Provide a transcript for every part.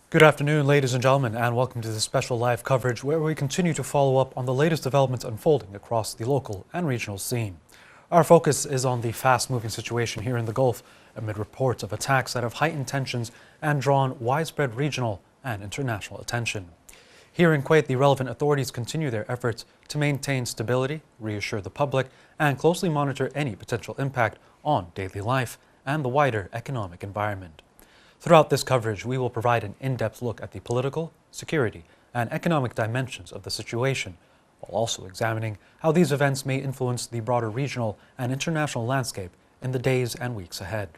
Good afternoon, ladies and gentlemen, and welcome to this special live coverage where we continue to follow up on the latest developments unfolding across the local and regional scene. Our focus is on the fast-moving situation here in the Gulf amid reports of attacks that have heightened tensions and drawn widespread regional and international attention. Here in Kuwait, the relevant authorities continue their efforts to maintain stability, reassure the public, and closely monitor any potential impact on daily life and the wider economic environment. Throughout this coverage, we will provide an in-depth look at the political, security, and economic dimensions of the situation, while also examining how these events may influence the broader regional and international landscape in the days and weeks ahead.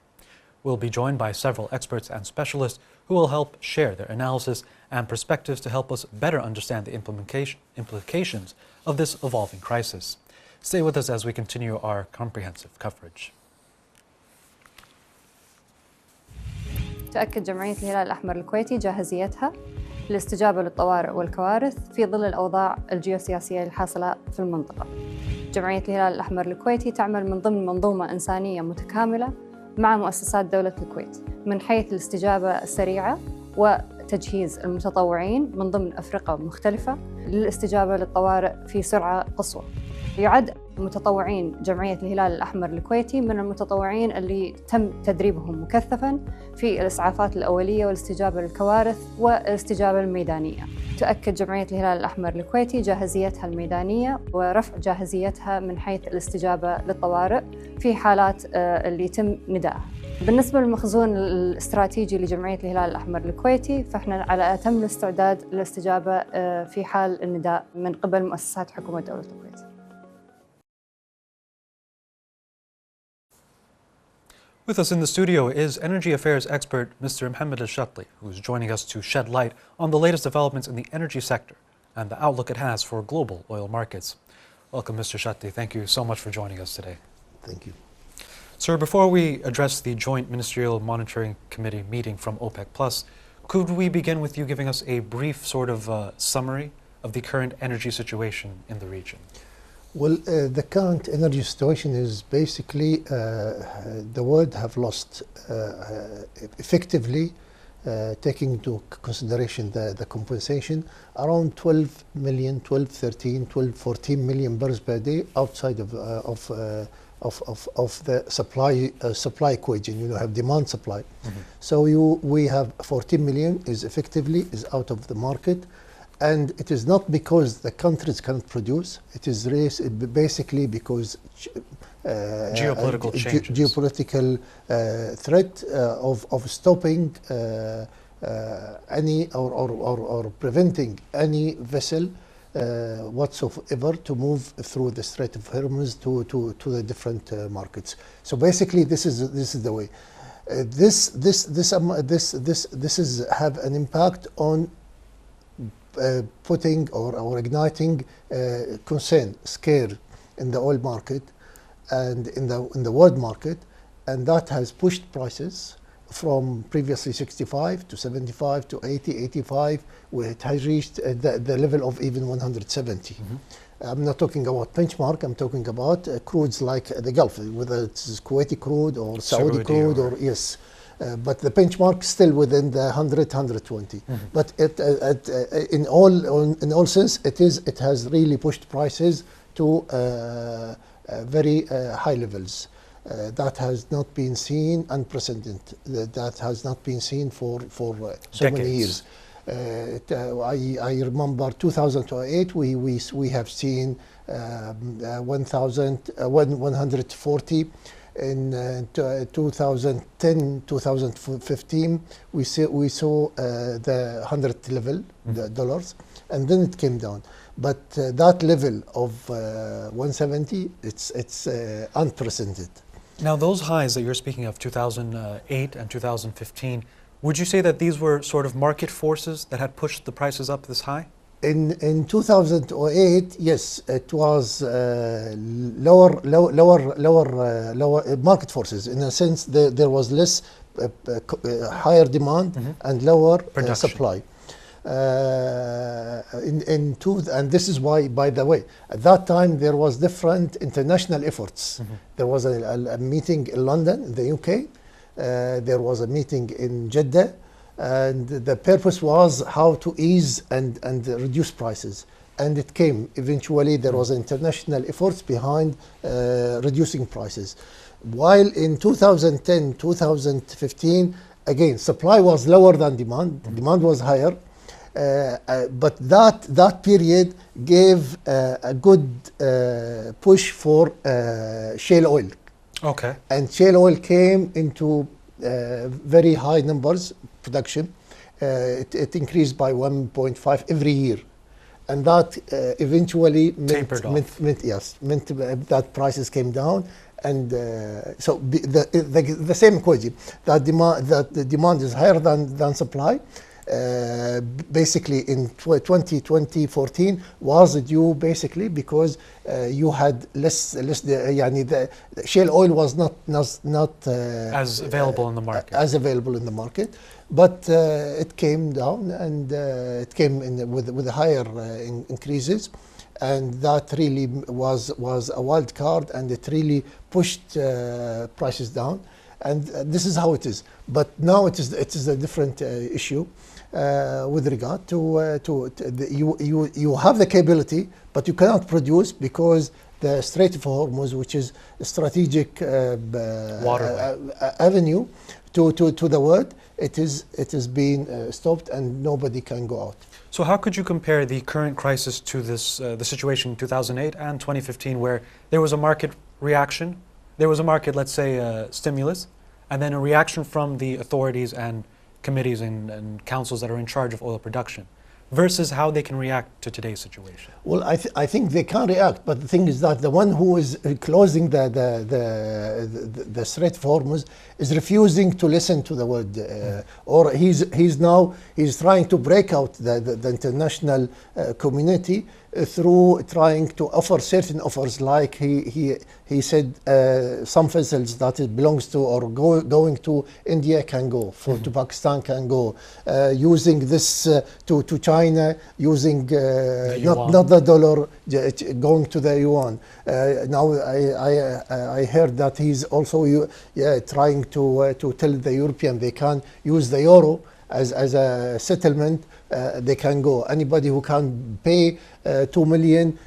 We'll be joined by several experts and specialists who will help share their analysis and perspectives to help us better understand the implications of this evolving crisis. Stay with us as we continue our comprehensive coverage. تؤكد جمعية الهلال الأحمر الكويتي جاهزيتها للاستجابة للطوارئ والكوارث في ظل الأوضاع الجيوسياسية الحاصلة في المنطقة. جمعية الهلال الأحمر الكويتي تعمل من ضمن منظومة إنسانية متكاملة مع مؤسسات دولة الكويت من حيث الاستجابة السريعة وتجهيز المتطوعين من ضمن أفرقة مختلفة للاستجابة للطوارئ في سرعة قصوى. يعد متطوعين جمعية الهلال الأحمر الكويتي من المتطوعين اللي تم تدريبهم مكثفاً في الإسعافات الأولية والاستجابة للكوارث والاستجابة الميدانية. تؤكد جمعية الهلال الأحمر الكويتي جاهزيتها الميدانية ورفع جاهزيتها من حيث الاستجابة للطوارئ في حالات اللي يتم ندائها. بالنسبة للمخزون الاستراتيجي لجمعية الهلال الأحمر الكويتي فإحنا على أتم الاستعداد للاستجابة في حال النداء من قبل مؤسسات حكومة دولة الكويت. With us in the studio is Energy Affairs expert Mr. Mohammed Al-Shatli, who is joining us to shed light on the latest developments in the energy sector and the outlook it has for global oil markets. Welcome, Mr. Shatli. Thank you so much for joining us today. Thank you. Sir, before we address the Joint Ministerial Monitoring Committee meeting from OPEC+, could we begin with you giving us a brief sort of summary of the current energy situation in the region? Well, the current energy situation is basically the world have lost effectively taking into consideration the compensation around 12 million, 12, 13, 12, 14 million barrels per day outside of the supply equation. You have demand supply. Mm-hmm. So we have 14 million is effectively out of the market. And it is not because the countries cannot produce. It is basically because geopolitical changes. Geopolitical threat of stopping any or preventing any vessel whatsoever to move through the Strait of Hormuz to the different markets. So basically, this is the way. This is have an impact on putting or igniting concern, scare in the oil market and in the world market, and that has pushed prices from previously 65 to 75 to 80, 85, where it has reached the level of even 170. Mm-hmm. I'm not talking about benchmark, I'm talking about crudes like the Gulf, whether it's Kuwaiti crude or Saudi crude or yes. But the benchmark still within the 100, 120. Mm-hmm. But in all sense, it has really pushed prices to very high levels. That has not been seen, unprecedented. That has not been seen for so decades. Many years. I remember 2008. We have seen 140. In 2010, 2015, we saw the 100 level, the dollars, and then it came down. But that level of 170, it's unprecedented. Now, those highs that you're speaking of, 2008 and 2015, would you say that these were sort of market forces that had pushed the prices up this high? In 2008, yes, it was lower market forces. In a sense, there was less higher demand and lower supply. And this is why, by the way, at that time there was different international efforts. There was a meeting in London, in the UK. There was a meeting in Jeddah. and the purpose was how to ease and reduce prices. And it came. Eventually, there was international efforts behind reducing prices. While in 2010, 2015, again, supply was lower than demand. Demand was higher. But that period gave a good push for shale oil. Okay. And shale oil came into very high numbers, production. It increased by 1.5 every year. And that eventually meant that prices came down. And so the same equation, that the demand is higher than supply. Basically in 2014 was due basically because you had less the shale oil was not as available in the market. But it came down, and it came in with higher increases, and that really was a wild card, and it really pushed prices down. And this is how it is. But now it is a different issue with regard to you have the capability, but you cannot produce because the Strait of Hormuz, which is a strategic avenue to the world, it is being stopped, and nobody can go out. So how could you compare the current crisis to this the situation in 2008 and 2015, where there was a market reaction, there was a market, let's say, stimulus, and then a reaction from the authorities and committees and councils that are in charge of oil production, versus how they can react to today's situation? Well, I think they can react, but the thing is that the one who is closing the Strait of Hormuz is refusing to listen to the word, or he's trying to break out the international community through trying to offer certain offers, like he said some vessels that it belongs to or going to India can go, to Pakistan can go, using this to China, using not the dollar, going to the yuan. Now I heard that he's also trying to tell the European they can use the euro as a settlement. They can go. Anybody who can pay 2 million,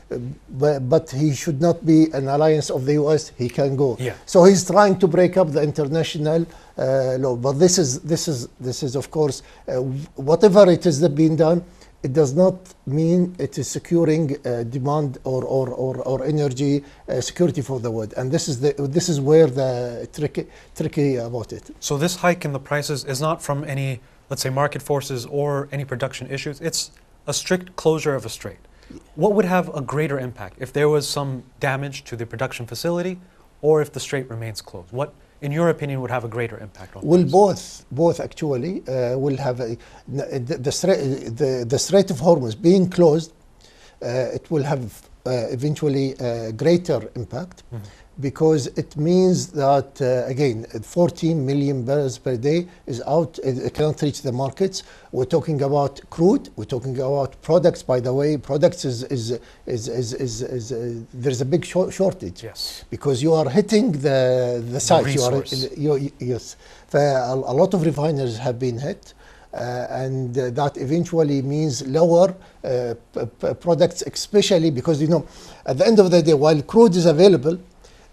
but he should not be an alliance of the US, he can go. Yeah. So he's trying to break up the international law. But this is of course whatever it is that being done, it does not mean it is securing demand or energy security for the world. And this is where the tricky about it. So this hike in the prices is not from any, let's say, market forces or any production issues. It's a strict closure of a strait. What would have a greater impact if there was some damage to the production facility, or if the strait remains closed? What, in your opinion, would have a greater impact on prices? Both actually will have the Strait of Hormuz being closed. It will have eventually a greater impact. Because it means that, again, 14 million barrels per day is out, it cannot reach the markets. We're talking about crude, we're talking about products, by the way. Products there's a big shortage. Yes. Because you are hitting the sites. Yes. A lot of refineries have been hit. And that eventually means lower products, especially because, at the end of the day, while crude is available,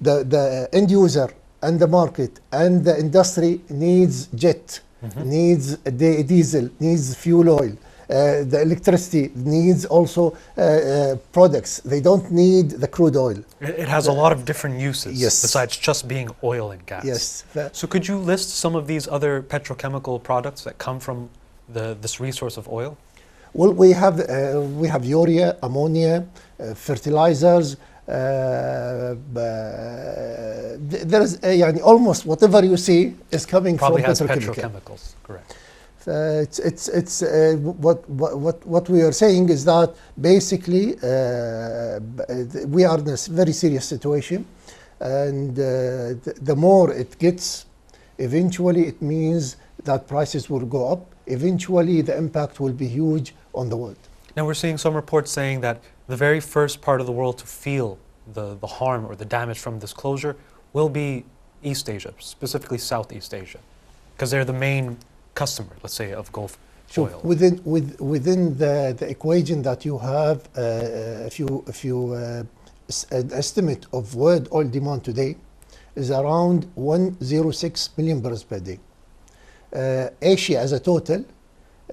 the end user and the market and the industry needs jet, needs diesel, needs fuel oil. The electricity needs also products. They don't need the crude oil. It has a lot of different uses, yes, besides just being oil and gas. Yes. So could you list some of these other petrochemical products that come from this resource of oil? Well, we have urea, ammonia, fertilizers. There's almost whatever you see is coming probably from petrochemicals. Correct. What we are saying is that basically we are in a very serious situation, and the more it gets, eventually it means that prices will go up. Eventually the impact will be huge on the world. Now we're seeing some reports saying that the very first part of the world to feel the harm or the damage from this closure will be East Asia, specifically Southeast Asia, because they're the main customer, let's say, of Gulf So oil? within the equation that you have, an estimate of world oil demand today is around 106 million barrels per day. Asia as a total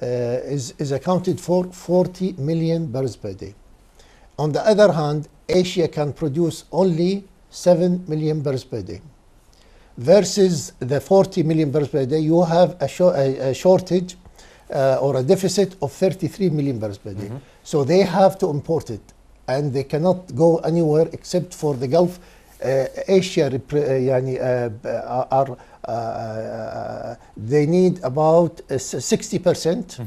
is accounted for 40 million barrels per day. On the other hand, Asia can produce only 7 million barrels per day. Versus the 40 million barrels per day, you have a shortage or a deficit of 33 million barrels per day. So they have to import it, and they cannot go anywhere except for the Gulf. Asia they need about 60%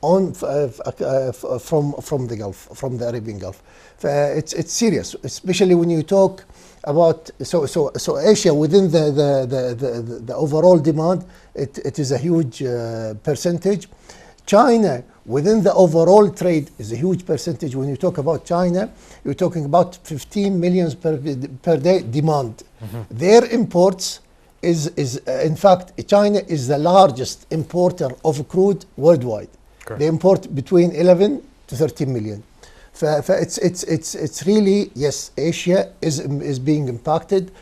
on from the Gulf, from the Arabian Gulf. It's serious, especially when you talk about so Asia within the overall demand, it is a huge percentage. China within the overall trade is a huge percentage. When you talk about China, you're talking about 15 million per day demand. Their imports is in fact, China is the largest importer of crude worldwide. Correct. They import between 11 to 13 million. It's really, yes, Asia is being impacted.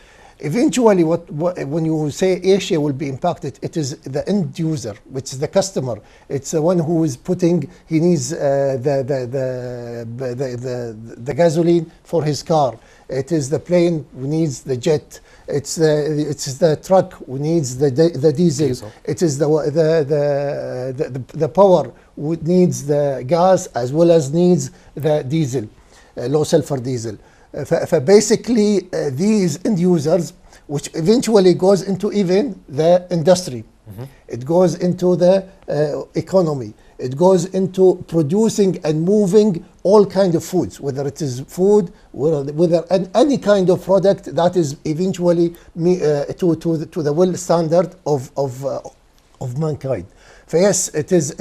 Eventually, when you say Asia will be impacted, it is the end user, which is the customer. It's the one who is he needs the gasoline for his car. It is the plane who needs the jet. It's the truck who needs the diesel. It is the power who needs the gas as well as needs the diesel, low sulfur diesel. Basically, these end users, which eventually goes into even the industry, it goes into the economy, it goes into producing and moving all kinds of foods, whether it is food, whether any kind of product that is eventually to the well standard of mankind. So yes, it is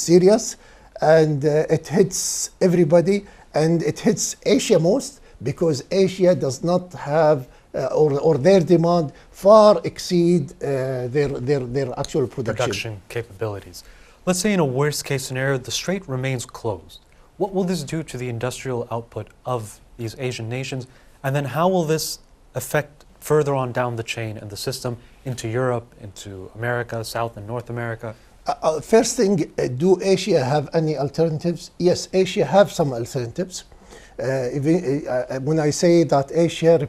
serious, and it hits everybody, and it hits Asia most, because Asia does not have or their demand far exceed their actual production capabilities. Let's say in a worst case scenario, the strait remains closed. What will this do to the industrial output of these Asian nations? And then how will this affect further on down the chain and the system into Europe, into America, South and North America? First thing, do Asia have any alternatives? Yes, Asia have some alternatives. When I say that Asia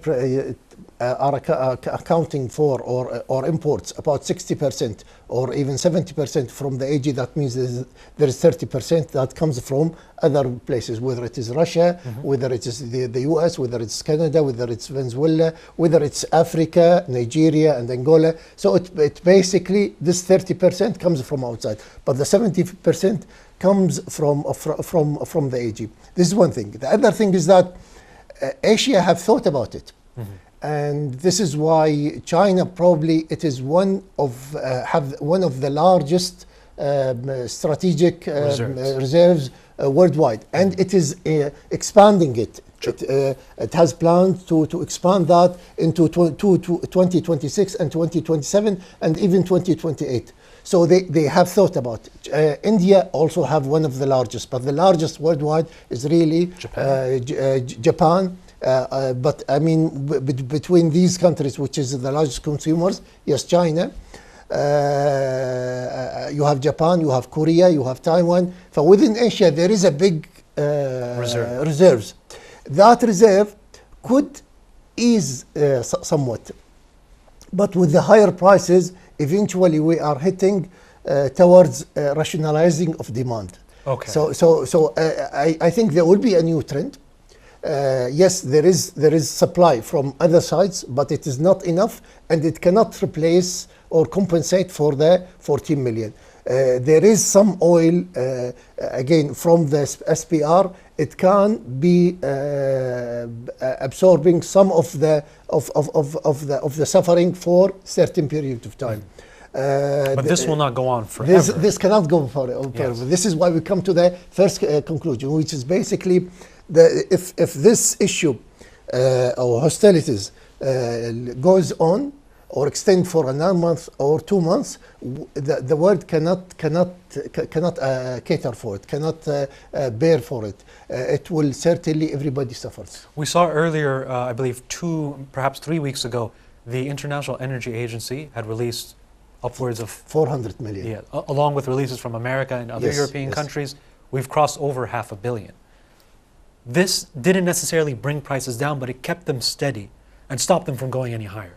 are accounting for or imports about 60% or even 70% from the AG, that means there is 30% that comes from other places, whether it is Russia, whether it is the US, whether it's Canada, whether it's Venezuela, whether it's Africa, Nigeria and Angola. So it basically, this 30% comes from outside, but the 70% comes from the AG. This is one thing. The other thing is that Asia have thought about it. And this is why China probably it is one of the largest strategic reserves worldwide, and it is expanding it. It has plans to expand that into 2026 and 2027 and even 2028. So they have thought about it. India also have one of the largest, but the largest worldwide is really Japan. But I mean, between these countries, which is the largest consumers, yes, China, you have Japan, you have Korea, you have Taiwan. So within Asia, there is a big reserves. That reserve could ease somewhat, but with the higher prices, eventually we are hitting towards rationalizing of demand. Okay. So I think there will be a new trend. Yes, there is supply from other sides, but it is not enough, and it cannot replace or compensate for the 14 million. There is some oil again from the SPR. It can be absorbing some of the suffering for certain period of time. But this will not go on forever. This cannot go forever. Yes. This is why we come to the first conclusion, which is basically if this issue or hostilities goes on, or extend for another month or 2 months, the world cannot cater for it, cannot bear for it. It will certainly, everybody suffers. We saw earlier, I believe 2, perhaps 3 weeks ago, the International Energy Agency had released upwards of 400 million. Yeah, along with releases from America and other Yes, European yes. countries, we've crossed over $500 million. This didn't necessarily bring prices down, but it kept them steady and stopped them from going any higher.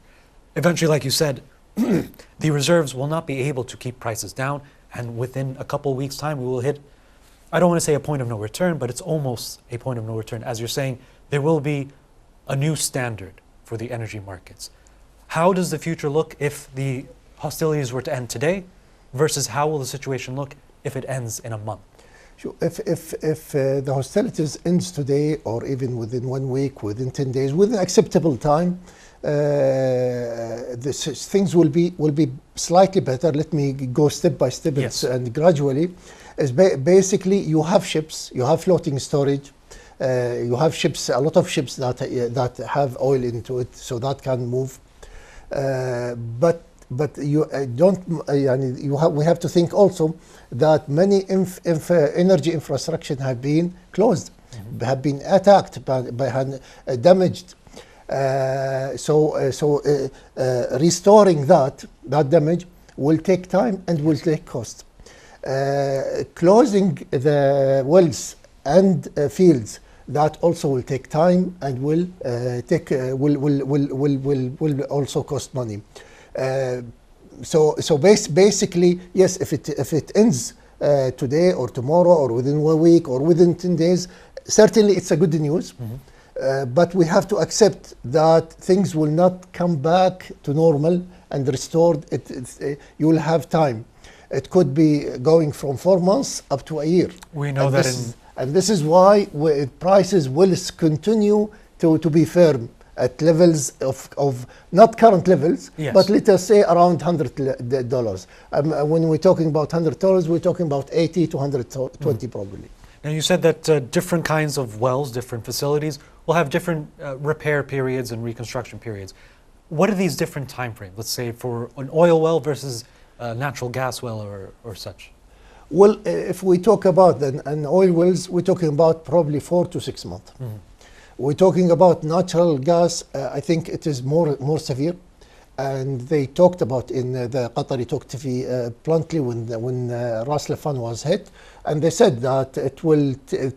Eventually, like you said, the reserves will not be able to keep prices down, and within a couple of weeks' time, we will hit, I don't want to say a point of no return, but it's almost a point of no return. As you're saying, there will be a new standard for the energy markets. How does the future look if the hostilities were to end today versus how will the situation look if it ends in a month? Sure. If the hostilities ends today, or even within 1 week, within 10 days, within acceptable time, things will be slightly better. Let me go step by step. Yes. And gradually. Is basically, you have ships, you have floating storage, you have ships, a lot of ships that have oil into it, so that can move. But you we have to think also that many energy infrastructure have been closed, have been attacked, damaged. Restoring that damage will take time and will take cost. Closing the wells and fields, that also will take time and will also cost money. Basically, yes, if it ends today or tomorrow or within 1 week or within 10 days, certainly it's a good news. But we have to accept that things will not come back to normal and restored. You will have time. It could be going from 4 months up to a year. We know and this is why prices will continue to be firm at levels of not current levels, yes, but let us say around $100. When we're talking about $100, we're talking about 80 to 120 probably. Now you said that different kinds of wells, different facilities will have different repair periods and reconstruction periods. What are these different time frames? Let's say for an oil well versus a natural gas well or such. Well, if we talk about an oil wells, we're talking about probably 4 to 6 months. We're talking about natural gas. I think it is more severe, and they talked about in the Qatari talk TV bluntly when Ras Laffan was hit, and they said that it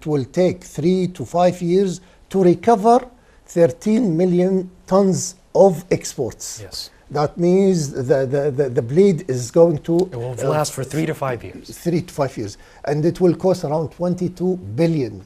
will take 3 to 5 years to recover 13 million tons of exports. Yes. That means the bleed is going to... It will last for 3 to 5 years. 3 to 5 years. And it will cost around 22 billion.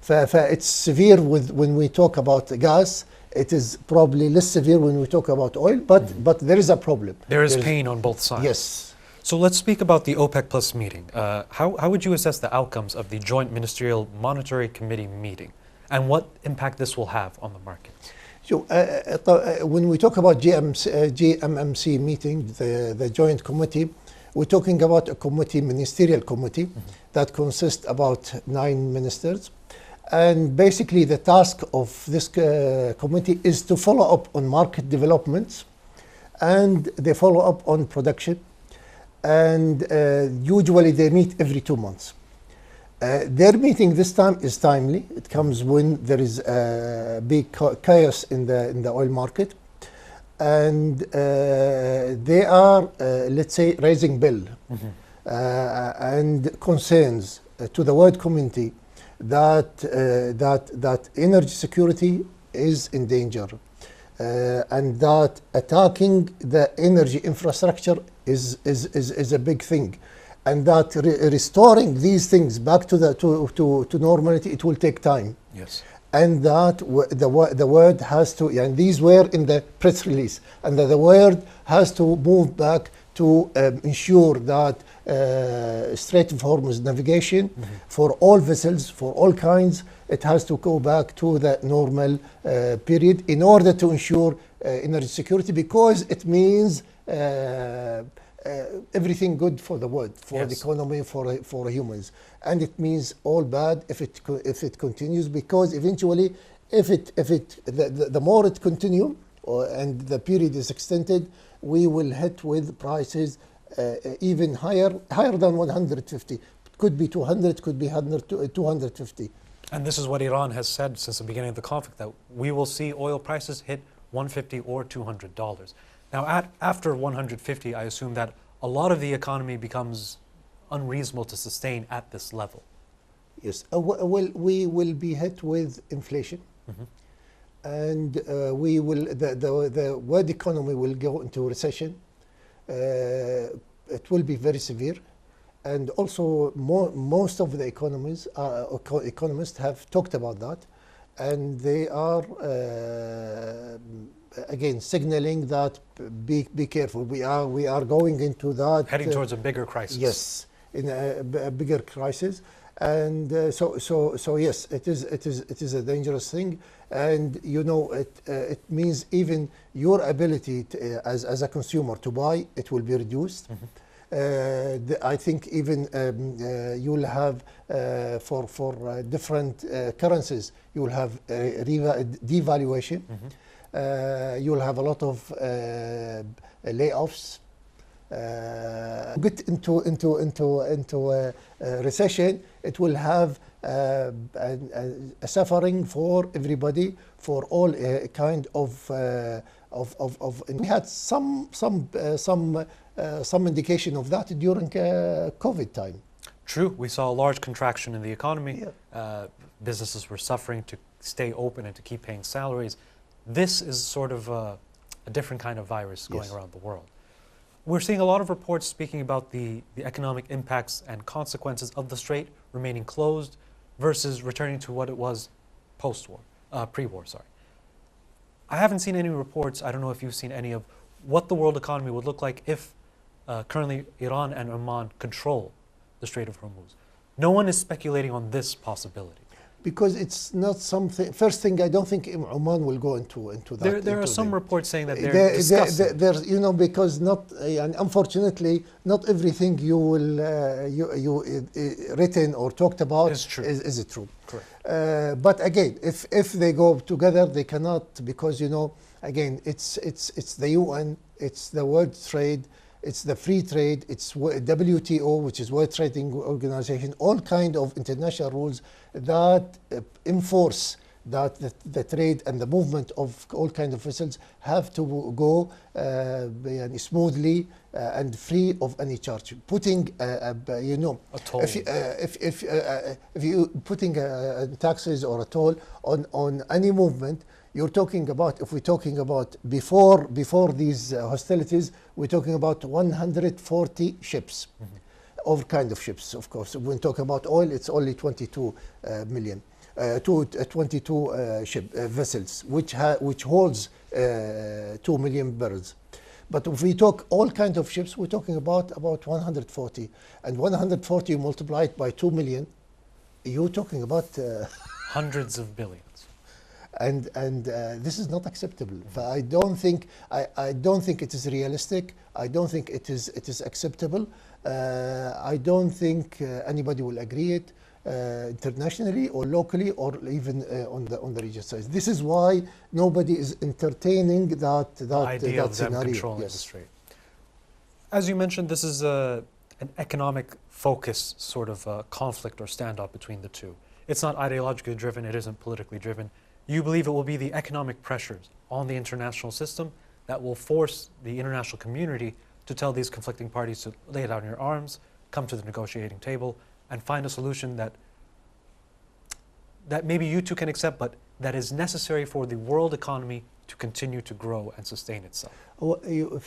It's severe when we talk about gas. It is probably less severe when we talk about oil, but there is a problem. There is pain on both sides. Yes. So let's speak about the OPEC Plus meeting. How would you assess the outcomes of the Joint Ministerial Monetary Committee meeting and what impact this will have on the market? So when we talk about GMMC meeting, the joint committee, we're talking about a committee, ministerial committee, that consists about 9 ministers. And basically the task of this committee is to follow up on market developments, and they follow up on production. And usually they meet every 2 months. Their meeting this time is timely. It comes when there is a big chaos in the oil market, and they are, let's say, raising bill and concerns to the world community that energy security is in danger, and that attacking the energy infrastructure is a big thing. And that restoring these things back to normality, it will take time. Yes. And that the world has to, and these were in the press release, and the world has to move back to ensure that Strait of Hormuz navigation for all vessels, for all kinds, it has to go back to the normal period in order to ensure energy security, because it means everything good for the world, for the economy, for humans, and it means all bad if it continues, because eventually, the more it continue and the period is extended, we will hit with prices even higher than 150. It could be 200, could be 100 to 250. And this is what Iran has said since the beginning of the conflict, that we will see oil prices hit $150 or $200. Now, after 150, I assume that a lot of the economy becomes unreasonable to sustain at this level. Yes, well, we will be hit with inflation, and we will the world economy will go into recession. It will be very severe, and also most of the economists have talked about that, and they are again signaling that be careful. We are going into that, heading towards a bigger crisis. Yes, in a bigger crisis. And so yes, it is a dangerous thing, and you know it means even your ability to, as a consumer to buy, it will be reduced. I think even you'll have for different currencies, you'll have devaluation. You'll have a lot of layoffs. Get into recession, it will have a suffering for everybody, for all kind of. We had some indication of that during COVID time. True, we saw a large contraction in the economy. Yeah. Businesses were suffering to stay open and to keep paying salaries. This is sort of a different kind of virus going around the world. We're seeing a lot of reports speaking about the economic impacts and consequences of the Strait remaining closed versus returning to what it was post-war, pre-war, sorry. I haven't seen any reports, I don't know if you've seen any, of what the world economy would look like if currently Iran and Oman control the Strait of Hormuz. No one is speculating on this possibility. Because it's not something. First thing, I don't think Oman will go into that. There are some reports saying that they're discussing. There's, you know, because not, and unfortunately, not everything you will you written or talked about is true. Is it true? Correct. But again, if they go together, they cannot, because you know, again, it's the UN, it's the World Trade. It's the free trade, it's WTO, which is World Trading Organization, all kind of international rules that enforce that the trade and the movement of all kinds of vessels have to go smoothly and free of any charge. Putting, you know, a toll. If you putting taxes or a toll on any movement, you're talking about, if we're talking about before these hostilities, we're talking about 140 ships, all kind of ships, of course. When we talk about oil, it's only 22 million, 22 vessels, which holds 2 million barrels. But if we talk all kinds of ships, we're talking about 140, and 140 multiplied by 2 million, you're talking about hundreds of billions. And this is not acceptable. I don't think it is realistic. I don't think it is acceptable. I don't think anybody will agree it internationally or locally or even on the region side. This is why nobody is entertaining that idea of them scenario. controlling the Strait. As you mentioned, this is an economic focus sort of conflict or standoff between the two. It's not ideologically driven. It isn't politically driven. You believe it will be the economic pressures on the international system that will force the international community to tell these conflicting parties to lay down your arms, come to the negotiating table, and find a solution that maybe you two can accept, but that is necessary for the world economy to continue to grow and sustain itself. Well, you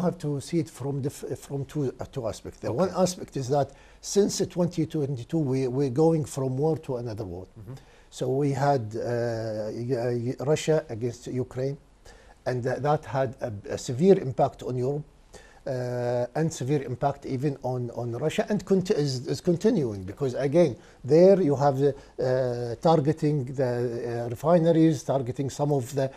have to see it from two aspects. The one aspect is that since 2022, we're going from war to another war. So we had Russia against Ukraine, and that had a severe impact on Europe, and severe impact even on Russia, and is continuing, because again, there you have targeting the refineries, targeting some of the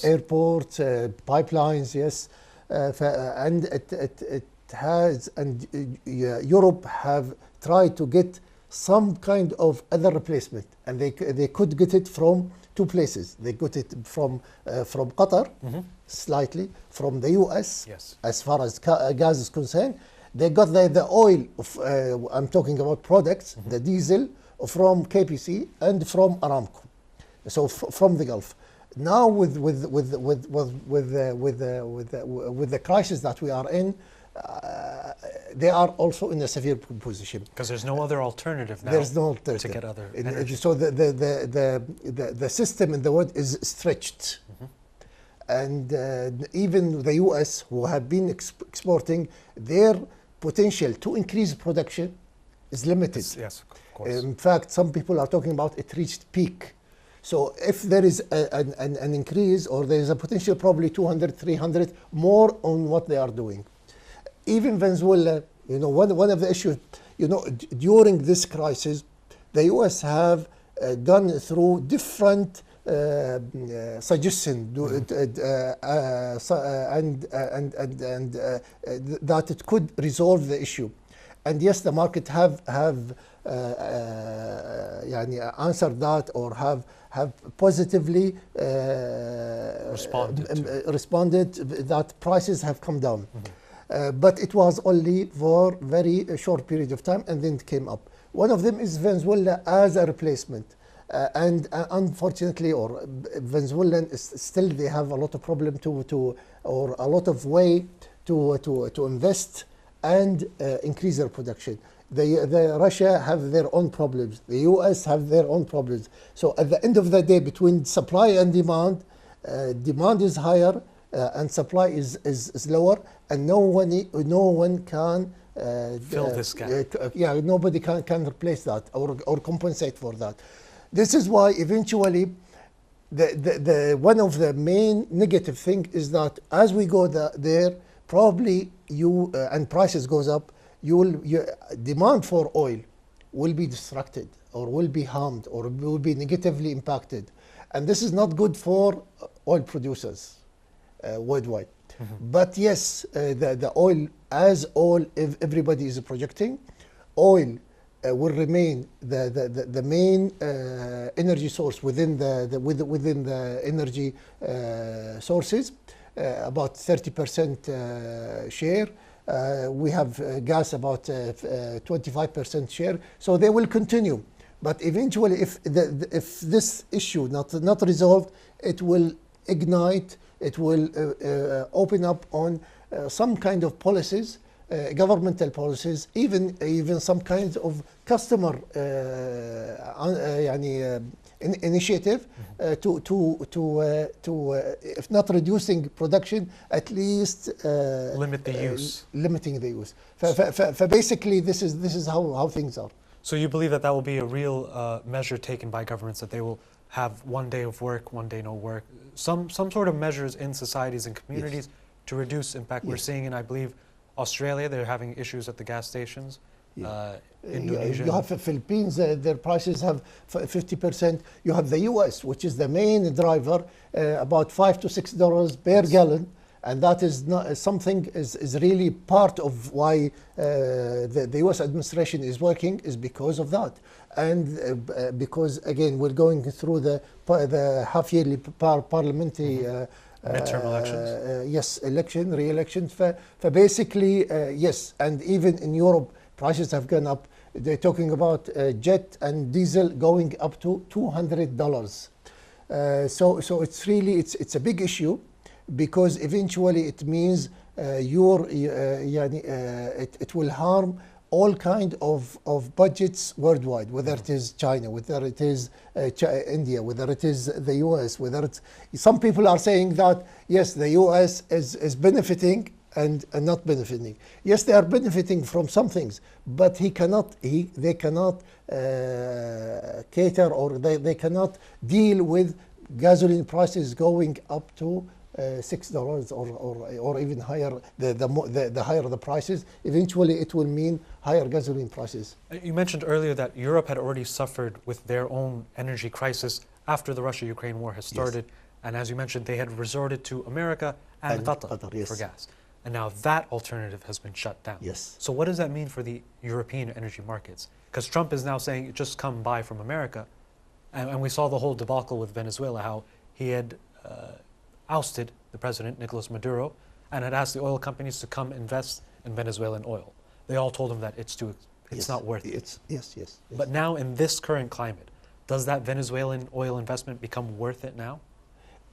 airports, pipelines, yes, and it has, and Europe have tried to get some kind of other replacement, and they could get it from two places. They got it from Qatar, slightly, from the US, Yes. as far as gas is concerned. They got the oil, I'm talking about products, the diesel, from KPC and from Aramco, so from the Gulf. Now with the crisis that we are in, they are also in a severe position. Because there's no other alternative now. There's no alternative to get other And energy. so the system in the world is stretched, and even the US, who have been exporting, their potential to increase production is limited. Yes, of course. In fact, some people are talking about it reached peak. So if there is an increase, or there is a potential probably 200, 300 more on what they are doing. Even Venezuela, you know, one of the issues, you know, during this crisis, the US have gone through different suggestions that it could resolve the issue. And yes, the market have answered that, or have positively responded that prices have come down. But it was only for very short period of time, and then it came up. One of them is Venezuela as a replacement. Unfortunately, or Venezuelan still, they have a lot of problem or a lot of way to invest and increase their production. The Russia have their own problems. The US have their own problems. So at the end of the day, between supply and demand, demand is higher and supply is lower, and no one can fill this gap. Nobody can replace that or compensate for that. This is why eventually the one of the main negative thing is that as we go there, probably and prices goes up, your demand for oil will be disrupted, or will be harmed, or will be negatively impacted, and this is not good for oil producers worldwide. But yes, the oil, as everybody is projecting, oil will remain the main energy source within the energy sources, about 30% share. We have gas about 25% share, so they will continue. But eventually, if this issue not resolved, it will ignite. It will open up on some kind of policies, governmental policies, even some kinds of customer initiative to if not reducing production, at least limit the use. Limiting the use. Basically, this is how things are. So you believe that will be a real measure taken by governments, that they will have 1 day of work, 1 day no work, some sort of measures in societies and communities to reduce impact. We're seeing in, I believe, Australia, they're having issues at the gas stations. Indonesia. You have the Philippines, their prices have 50%. You have the US, which is the main driver, about $5 to $6 per gallon. And that is not something is really part of why the US administration is working, is because of that. And because, again, we're going through the half-yearly parliamentary midterm elections. Re-election. Basically, yes. And even in Europe, prices have gone up. They're talking about jet and diesel going up to $200. So it's really, it's a big issue, because eventually it means it will harm all kind of budgets worldwide, whether it is China, whether it is India, whether it is the US, whether it's... Some people are saying that, yes, the US is benefiting and not benefiting. Yes, they are benefiting from some things, but they cannot cater, or they cannot deal with gasoline prices going up to $6 or even higher. The higher the prices, eventually it will mean higher gasoline prices. You mentioned earlier that Europe had already suffered with their own energy crisis after the Russia-Ukraine war has started. Yes. And as you mentioned, they had resorted to America and Qatar for gas. and now that alternative has been shut down. Yes. So what does that mean for the European energy markets? Because Trump is now saying, just come buy from America. And we saw the whole debacle with Venezuela, how he had ousted the president, Nicolas Maduro, and had asked the oil companies to come invest in Venezuelan oil. They all told him that it's Yes. not worth it. Yes. But now in this current climate, does that Venezuelan oil investment become worth it now?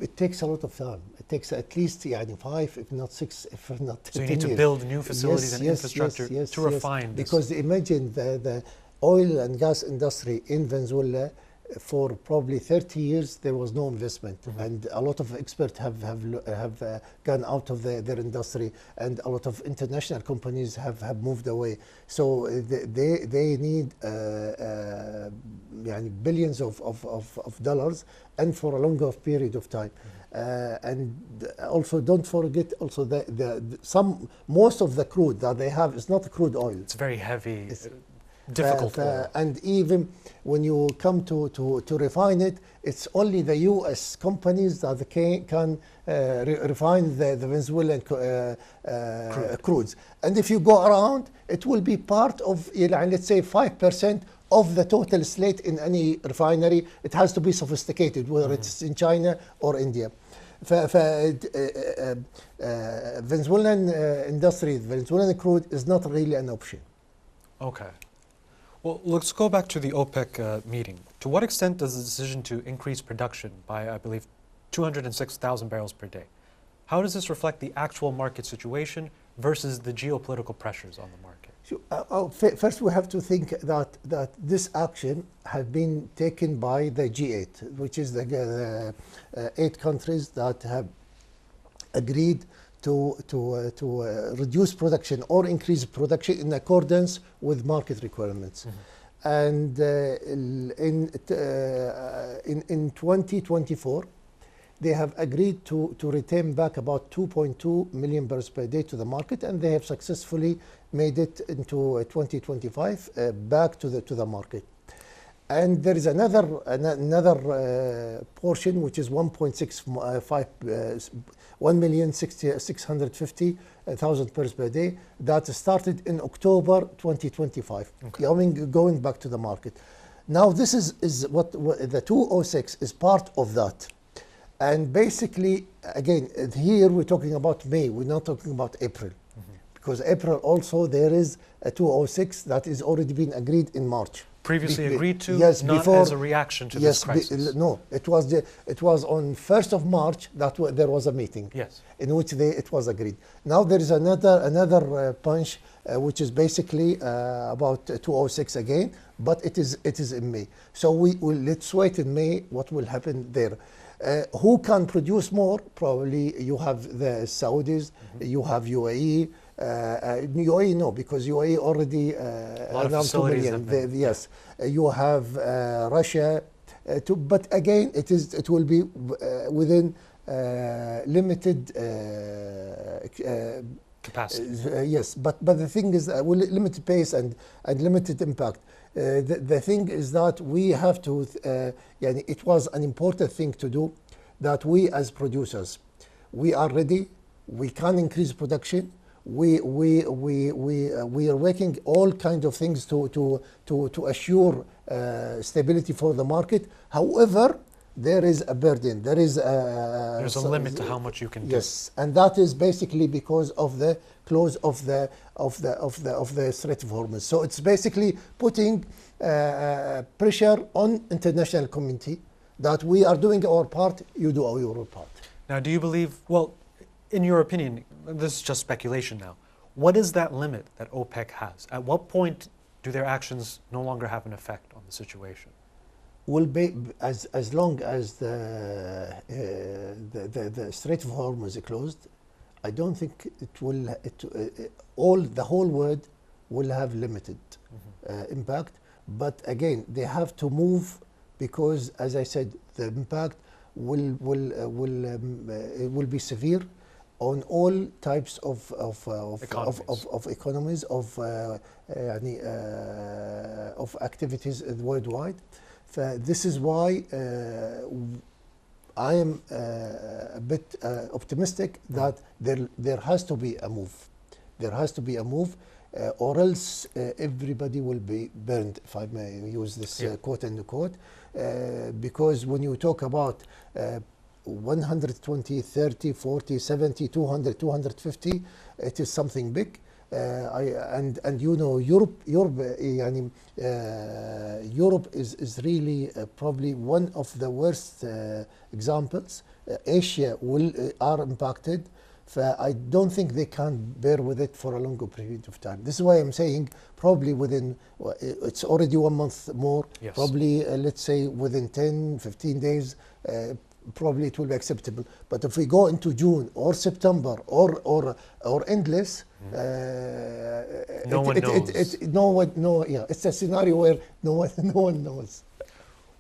It takes a lot of time. It takes at least 5, if not 6, if not 10 So you need to years. build new facilities and infrastructure to refine this. Because imagine the oil and gas industry in Venezuela, for probably 30 years there was no investment, and a lot of experts have gone out of their industry, and a lot of international companies have moved away. So they need billions of dollars, and for a longer period of time. And also don't forget also most of the crude that they have is not crude oil. It's very heavy. Difficult oil. And even when you come to refine it, it's only the U.S. companies that can refine the Venezuelan crudes. And if you go around, it will be part of, let's say, 5% of the total slate in any refinery. It has to be sophisticated, whether it's in China or India. Venezuelan industry, Venezuelan crude is not really an option. Okay. Well, let's go back to the OPEC meeting. To what extent does the decision to increase production by, I believe, 206,000 barrels per day, how does this reflect the actual market situation versus the geopolitical pressures on the market? First, we have to think that this action has been taken by the G8, which is the 8 countries that have agreed to reduce production or increase production in accordance with market requirements. And in 2024, they have agreed to return back about 2.2 million barrels per day to the market, and they have successfully made it into 2025 back to the market. And there is another portion, which is 1,650,000 barrels per day, that started in October 2025, going back to the market. Now this is what the 206 is part of that. And basically, again, here we're talking about May, we're not talking about April. Because April also there is a 206 that is already been agreed in March. Previously agreed to, yes, not before, as a reaction to this crisis. No, it was on 1st of March that there was a meeting, yes, in which it was agreed. Now there is another punch, which is basically about 206 again, but it is in May. So let's wait in May what will happen there. Who can produce more? Probably you have the Saudis, you have UAE. UAE no, because UAE already announced 2 million. Yes, you have Russia, but again it will be within limited capacity. Yes, but the thing is limited pace and limited impact. The thing is that we have to. It was an important thing to do. That we as producers, we are ready. We can increase production. We are working all kinds of things to assure stability for the market. However, there is a burden. There's a limit to how much you can do. Yes, and that is basically because of the close of the Strait of Hormuz. So it's basically putting pressure on international community that we are doing our part. You do your part. Now, do you believe? Well, in your opinion, this is just speculation now. What is that limit that OPEC has? At what point do their actions no longer have an effect on the situation? Will be as long as the Strait of Hormuz is closed. I don't think it will. The whole world will have limited impact. But again, they have to move because, as I said, the impact will be severe on all types of economies, of activities worldwide. This is why I am a bit optimistic that there has to be a move. There has to be a move, or else everybody will be burned, if I may use this quote and quote, because when you talk about 120, 30, 40, 70, 200, 250, it is something big. And you know, Europe is really probably one of the worst examples. Asia are impacted. I don't think they can bear with it for a longer period of time. This is why I'm saying probably within, it's already 1 month more, Yes. probably let's say within 10, 15 days, probably it will be acceptable. But if we go into June or September or endless, No one knows. it's a scenario where no one knows.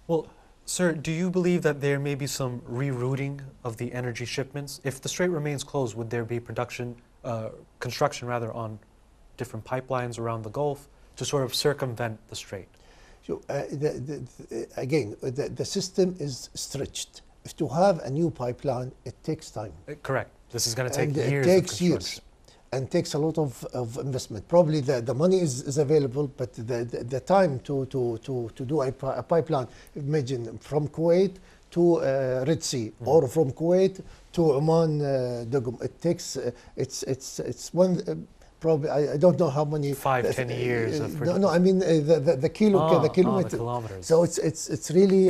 Well, sir, do you believe that there may be some rerouting of the energy shipments? If the strait remains closed, would there be construction rather, on different pipelines around the Gulf to sort of circumvent the strait? So again, the system is stretched. If to have a new pipeline, it takes time. Correct. This is going to take And years it of takes construction. years and takes a lot of investment. Probably the money is available, but the time to do a pipeline, imagine from Kuwait to Red Sea, or from Kuwait to Oman, Dugum. It takes it's one. Probably I don't know how many 5-10 years of no I mean the kilometer. the kilometers. So it's really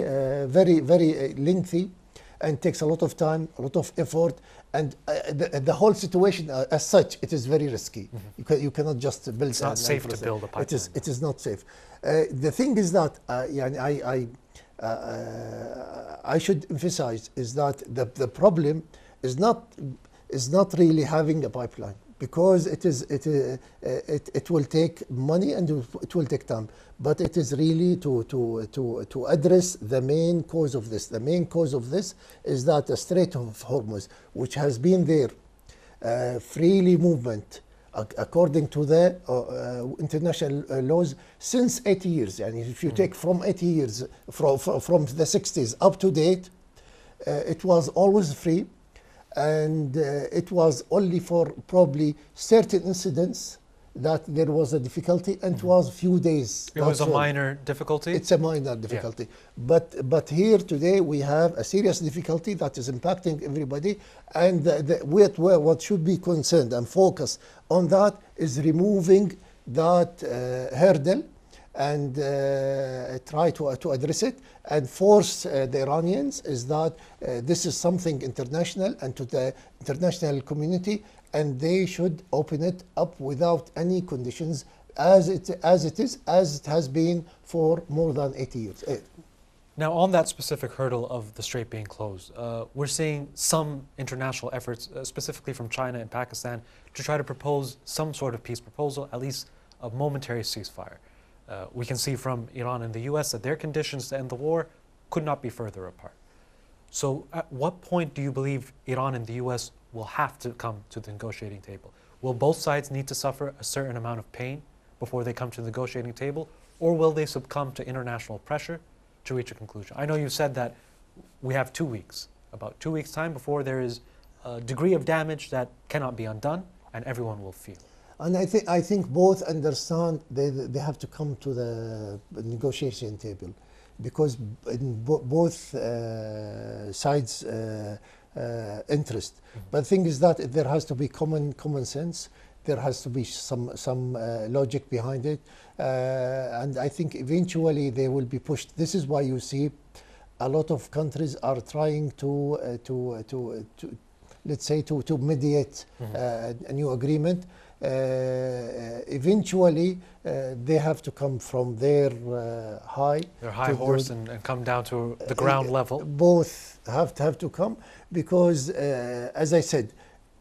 very lengthy, and takes a lot of time, a lot of effort, and the whole situation as such, it is very risky. You cannot just build. It's not safe to build a pipeline. It is not safe. The thing is that I should emphasize is that the problem is not really having a pipeline, because it will take money and it will take time, but it is really to address the main cause of this. The main cause of this is that the Strait of Hormuz, which has been there, freely movement according to the international laws since 80 years. And if you take from 80 years, from the 60s up to date, it was always free. And it was only for probably certain incidents that there was a difficulty, and it was few days. It was a that's all. minor difficulty? It's a minor difficulty. But here today we have a serious difficulty that is impacting everybody, and what should be concerned and focus on that is removing that hurdle, and try to address it and force the Iranians is that this is something international and to the international community, and they should open it up without any conditions, as it has been for more than 80 years. Now, on that specific hurdle of the strait being closed, we're seeing some international efforts, specifically from China and Pakistan, to try to propose some sort of peace proposal, at least a momentary ceasefire. We can see from Iran and the US that their conditions to end the war could not be further apart. So at what point do you believe Iran and the US will have to come to the negotiating table? Will both sides need to suffer a certain amount of pain before they come to the negotiating table? Or will they succumb to international pressure to reach a conclusion? I know you said that we have 2 weeks, about 2 weeks' time before there is a degree of damage that cannot be undone and everyone will feel. And I think both understand they have to come to the negotiation table, because in both sides' interest. But the thing is that there has to be common sense. There has to be some logic behind it, and I think eventually they will be pushed. This is why you see a lot of countries are trying to let's say to mediate a new agreement. Eventually they have to come from their high horse and come down to the ground level. Both have to come, because as I said,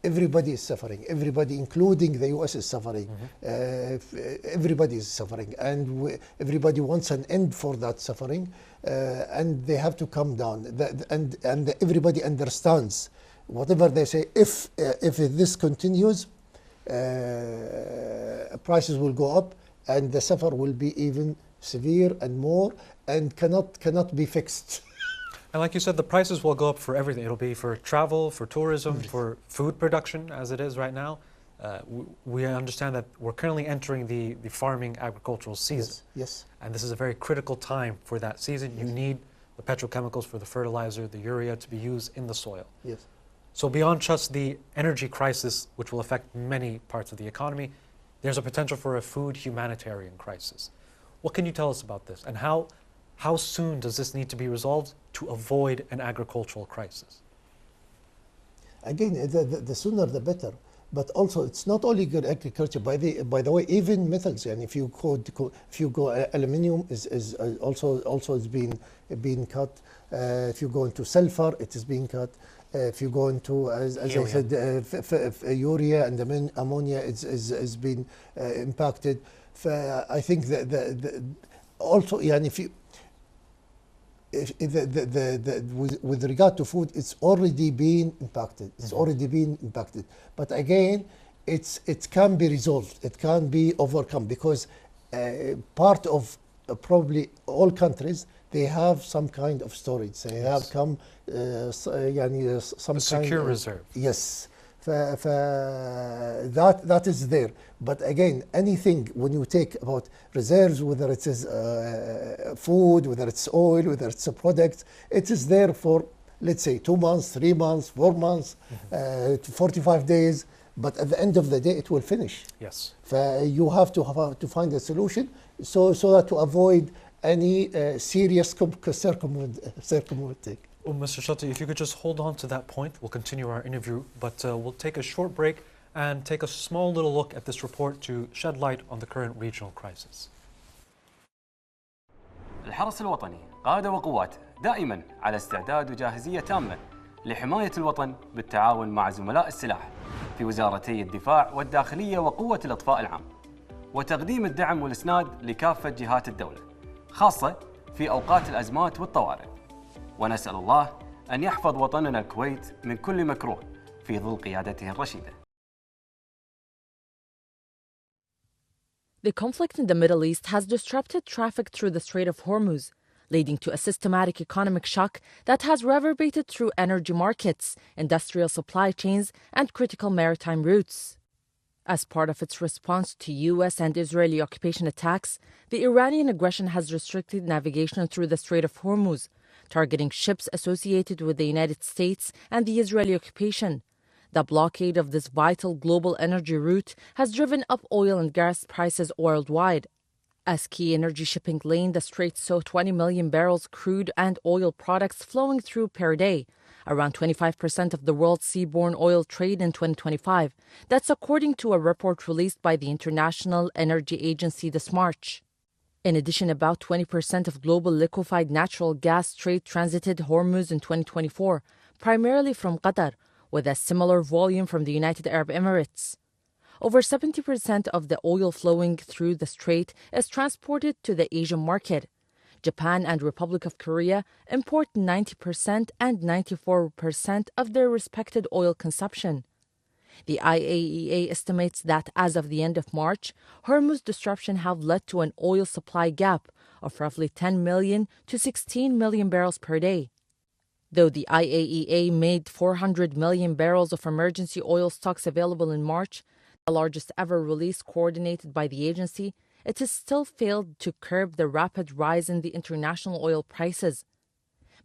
everybody is suffering. Everybody, including the US, is suffering. Everybody is suffering, and everybody wants an end for that suffering, and they have to come down. And everybody understands whatever they say. If this continues, prices will go up, and the suffer will be even severe and more, and cannot be fixed. And like you said, the prices will go up for everything. It'll be for travel, for tourism, for food production, as it is right now. We understand that we're currently entering the farming agricultural season. Yes. And this is a very critical time for that season. You need the petrochemicals for the fertilizer, the urea to be used in the soil. Yes. So beyond just the energy crisis, which will affect many parts of the economy, there's a potential for a food humanitarian crisis. What can you tell us about this? And how soon does this need to be resolved to avoid an agricultural crisis? Again, the sooner the better. But also, it's not only good agriculture. By the way, even metals. And if you go, aluminium is also is being cut. If you go into sulfur, it is being cut. If you go into, as I said, urea and ammonia is being impacted. I think that also, yeah, and if you. With regard to food, it's already been impacted. It's already been impacted. But again, it can be resolved. It can be overcome because part of probably all countries, they have some kind of storage. They have some secure reserve. Yes. That is there. But again, anything when you take about reserves, whether it is food, whether it's oil, whether it's a product, it is there for, let's say, 2 months, 3 months, 4 months, 45 days. But at the end of the day, it will finish. Yes. You have to find a solution so that to avoid any serious circumventing. Well, Mr. Shati, if you could just hold on to that point, we'll continue our interview, but we'll take a short break and take a small little look at this report to shed light on the current regional crisis. الحرس الوطني قادة وقوات دائما على استعداد وجاهزية تامة لحماية الوطن بالتعاون مع زملاء السلاح في وزارتي الدفاع والداخلية وقوة الإطفاء العام وتقديم الدعم والإسناد لكافة جهات الدولة خاصة في أوقات الأزمات والطوارئ ونسأل الله أن يحفظ وطننا الكويت من كل مكروه في ظل قيادته الرشيدة. The conflict in the Middle East has disrupted traffic through the Strait of Hormuz, leading to a systematic economic shock that has reverberated through energy markets, industrial supply chains, and critical maritime routes. As part of its response to U.S. and Israeli occupation attacks, the Iranian aggression has restricted navigation through the Strait of Hormuz, targeting ships associated with the United States and the Israeli occupation. The blockade of this vital global energy route has driven up oil and gas prices worldwide. As key energy shipping lane, the strait saw 20 million barrels crude and oil products flowing through per day, around 25% of the world's seaborne oil trade in 2025. That's according to a report released by the International Energy Agency this March. In addition, about 20% of global liquefied natural gas trade transited Hormuz in 2024, primarily from Qatar, with a similar volume from the United Arab Emirates. Over 70% of the oil flowing through the strait is transported to the Asian market. Japan and Republic of Korea import 90% and 94% of their respective oil consumption. The IAEA estimates that as of the end of March, Hormuz disruption have led to an oil supply gap of roughly 10 million to 16 million barrels per day. Though the IAEA made 400 million barrels of emergency oil stocks available in March, the largest ever release coordinated by the agency, it has still failed to curb the rapid rise in the international oil prices.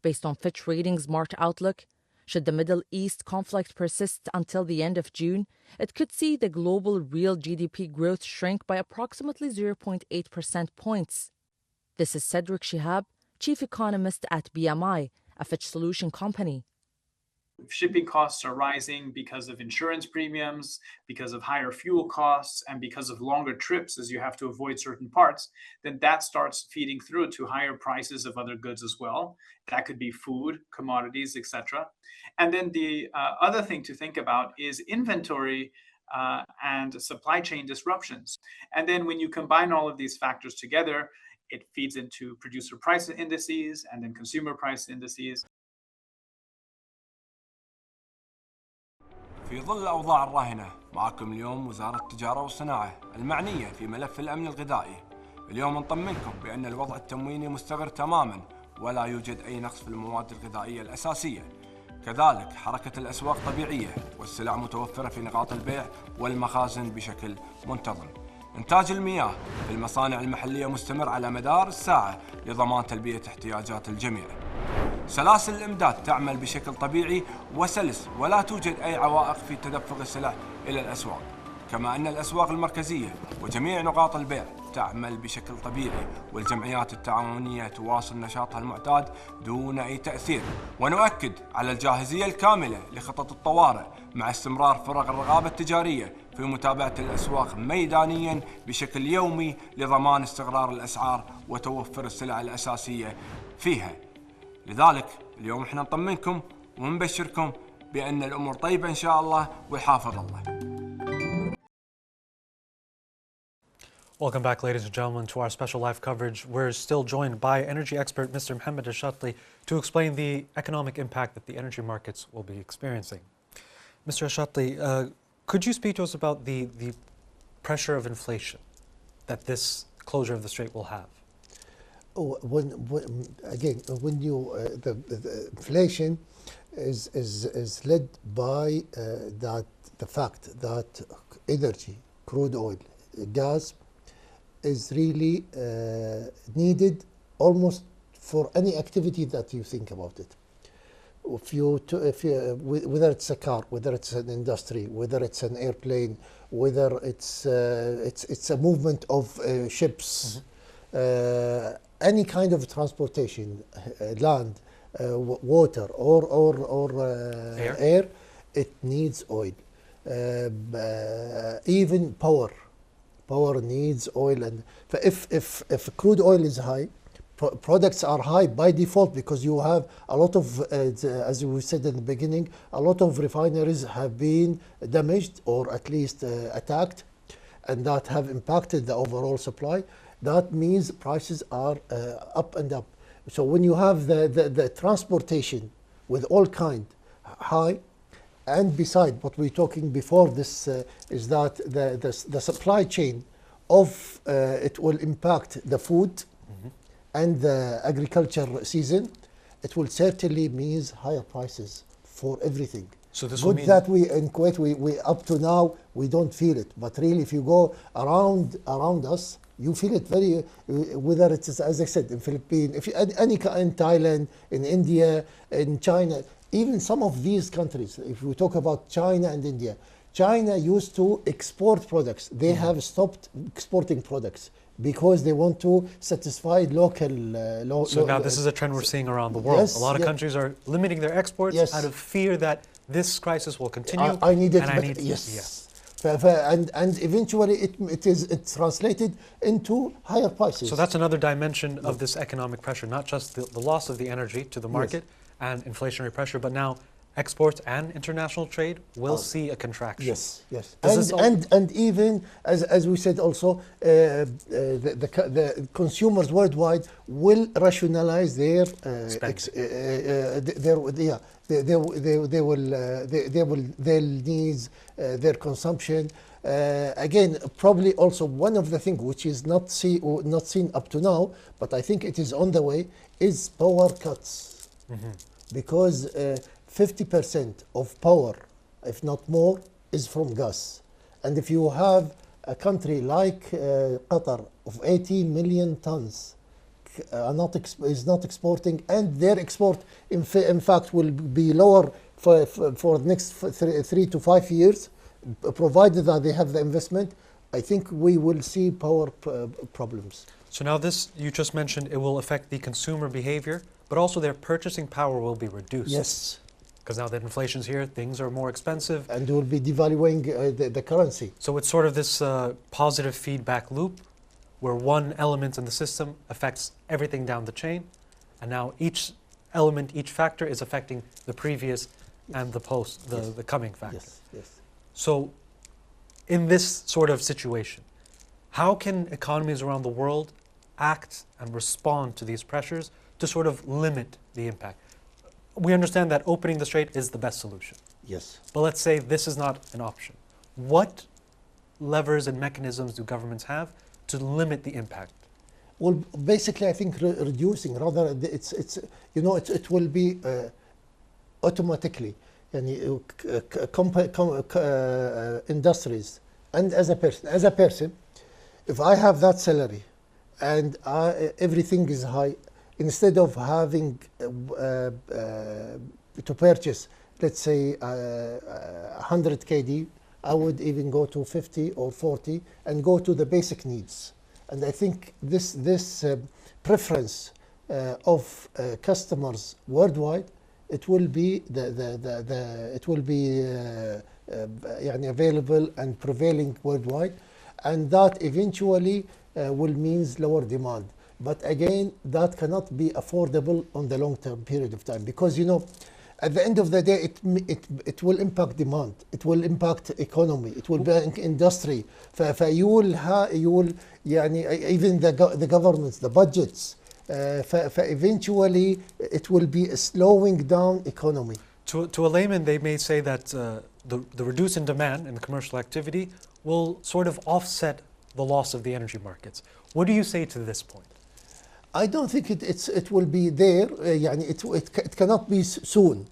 Based on Fitch Ratings' March outlook, should the Middle East conflict persist until the end of June, it could see the global real GDP growth shrink by approximately 0.8 percent points. This is Cedric Shihab, chief economist at BMI, a Fitch solution company. Shipping costs are rising because of insurance premiums, because of higher fuel costs, and because of longer trips as you have to avoid certain parts, then that starts feeding through to higher prices of other goods as well. That could be food, commodities, etc. And then the other thing to think about is inventory and supply chain disruptions. And then when you combine all of these factors together, it feeds into producer price indices and then consumer price indices. في ظل الأوضاع الراهنة معكم اليوم وزارة التجارة والصناعة المعنية في ملف الأمن الغذائي. اليوم نطمنكم بأن الوضع التمويني مستقر تماما ولا يوجد أي نقص في المواد الغذائية الأساسية. كذلك حركة الأسواق طبيعية والسلع متوفرة في نقاط البيع والمخازن بشكل منتظم. إنتاج المياه في المصانع المحلية مستمر على مدار الساعة لضمان تلبية احتياجات الجميع. سلاسل الإمداد تعمل بشكل طبيعي وسلس ولا توجد أي عوائق في تدفق السلع إلى الأسواق، كما أن الأسواق المركزية وجميع نقاط البيع تعمل بشكل طبيعي، والجمعيات التعاونية تواصل نشاطها المعتاد دون أي تأثير. ونؤكد على الجاهزية الكاملة لخطط الطوارئ مع استمرار فرق الرقابة التجارية في متابعة الأسواق ميدانياً بشكل يومي لضمان استقرار الأسعار وتوفر السلع الأساسية فيها. لذلك اليوم احنا نطمنكم ونبشركم بأن الأمور طيبة إن شاء الله ويحافظ الله. Welcome back, ladies and gentlemen, to our special live coverage. We're still joined by energy expert Mr. Mohammed Al-Shatli to explain the economic impact that the energy markets will be experiencing. Mr. Al-Shatli, could you speak to us about the pressure of inflation that this closure of the strait will have? When the inflation is led by the fact that energy, crude oil, gas is really needed almost for any activity that you think about it. Whether it's a car, whether it's an industry, whether it's an airplane, whether it's a movement of ships, any kind of transportation, land, water, or air, it needs oil. Even power needs oil, and if crude oil is high, products are high by default, because you have a lot of, as we said in the beginning, a lot of refineries have been damaged or at least attacked, and that have impacted the overall supply. That means prices are up and up. So when you have the transportation with all kind high, and beside what we're talking before this is that the supply chain of it will impact the food and the agriculture season, it will certainly means higher prices for everything. So this Good will mean that we in Kuwait, we up to now we don't feel it, but really if you go around us, you feel it very, whether it's, as I said, in Philippines, if you, any in Thailand, in India, in China, even some of these countries. If we talk about China and India, China used to export products. They have stopped exporting products because they want to satisfy local. So now this is a trend we're seeing around the world. Yes, a lot of countries are limiting their exports out of fear that this crisis will continue. I need it, and but yes. And eventually it's translated into higher prices. So that's another dimension of this economic pressure, not just the loss of the energy to the market and inflationary pressure, but now exports and international trade will see a contraction. Yes. And even as we said also, the consumers worldwide will rationalize their their needs, their consumption. Again, probably also one of the things which is not seen up to now, but I think it is on the way, is power cuts, because 50% of power, if not more, is from gas. And if you have a country like Qatar of 18 million tons is not exporting, and their export in fact will be lower for the next 3 to 5 years, provided that they have the investment, I think we will see power problems. So now this, you just mentioned, it will affect the consumer behavior, but also their purchasing power will be reduced. Yes. Because now that inflation's here, things are more expensive. And will be devaluing the currency. So it's sort of this positive feedback loop where one element in the system affects everything down the chain. And now each element, each factor is affecting the previous and the coming factor. Yes. So in this sort of situation, how can economies around the world act and respond to these pressures to sort of limit the impact? We understand that opening the strait is the best solution. Yes. But let's say this is not an option. What levers and mechanisms do governments have to limit the impact? Well, basically, I think reducing rather. It's you know it will be automatically. Yani, industries and as a person, if I have that salary and everything is high, instead of having to purchase, let's say 100 KD, I would even go to 50 or 40 and go to the basic needs. And I think this preference of customers worldwide, it will be يعني available and prevailing worldwide, and that eventually will means lower demand. But again, that cannot be affordable on the long-term period of time, because you know, at the end of the day, it will impact demand, it will impact economy, it will be industry. You will يعني even the governments, the budgets. Eventually, it will be a slowing down economy. To a layman, they may say that the reduce in demand in the commercial activity will sort of offset the loss of the energy markets. What do you say to this point? I don't think it will be there. يعني it cannot be soon.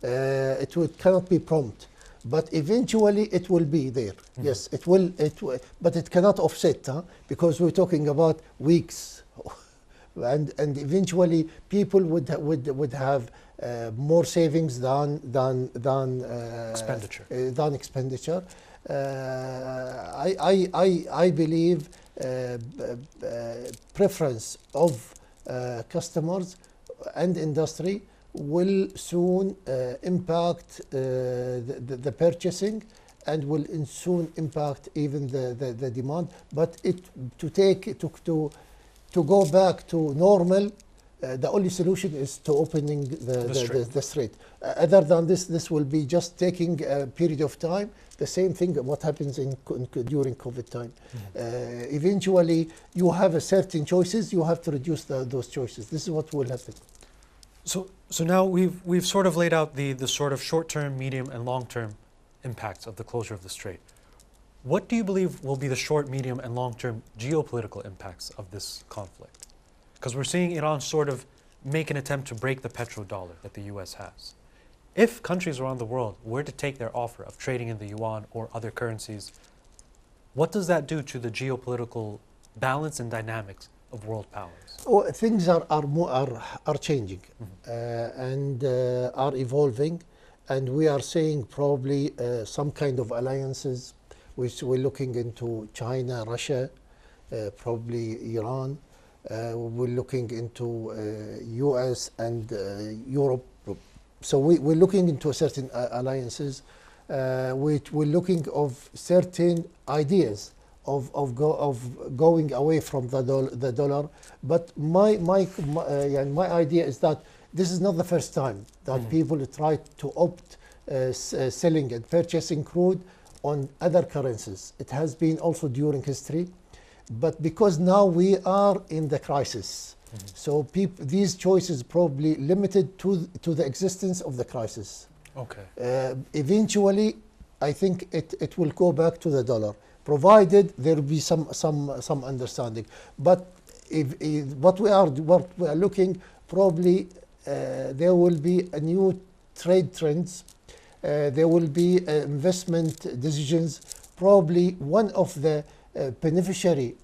It cannot be prompt. But eventually it will be there. Mm-hmm. Yes, it will. But it cannot offset, because we're talking about weeks. And eventually people would have more savings than expenditure. I believe preference of customers and industry will soon impact the purchasing, and will soon impact even the demand. But to go back to normal, the only solution is to opening the strait. Other than this will be just taking a period of time. The same thing what happens during COVID time. Mm-hmm. Eventually, you have a certain choices. You have to reduce those choices. This is what will happen. So now we've sort of laid out the sort of short-term, medium, and long-term impacts of the closure of the strait. What do you believe will be the short, medium, and long-term geopolitical impacts of this conflict? Because we're seeing Iran sort of make an attempt to break the petrodollar that the US has. If countries around the world were to take their offer of trading in the yuan or other currencies, what does that do to the geopolitical balance and dynamics of world powers? Oh, things are changing. Mm-hmm. And are evolving, and we are seeing probably some kind of alliances. We're looking into China, Russia, probably Iran. We're looking into US and Europe. So we're looking into certain alliances. We're looking of certain ideas of going away from the dollar. But my idea is that this is not the first time that people try to opt selling and purchasing crude on other currencies. It has been also during history, but because now we are in the crisis, so these choices probably limited to the existence of the crisis. Okay. Eventually, I think it will go back to the dollar, provided there will be some understanding. But what we are looking, probably there will be a new trade trends. There will be investment decisions. Probably one of the beneficiary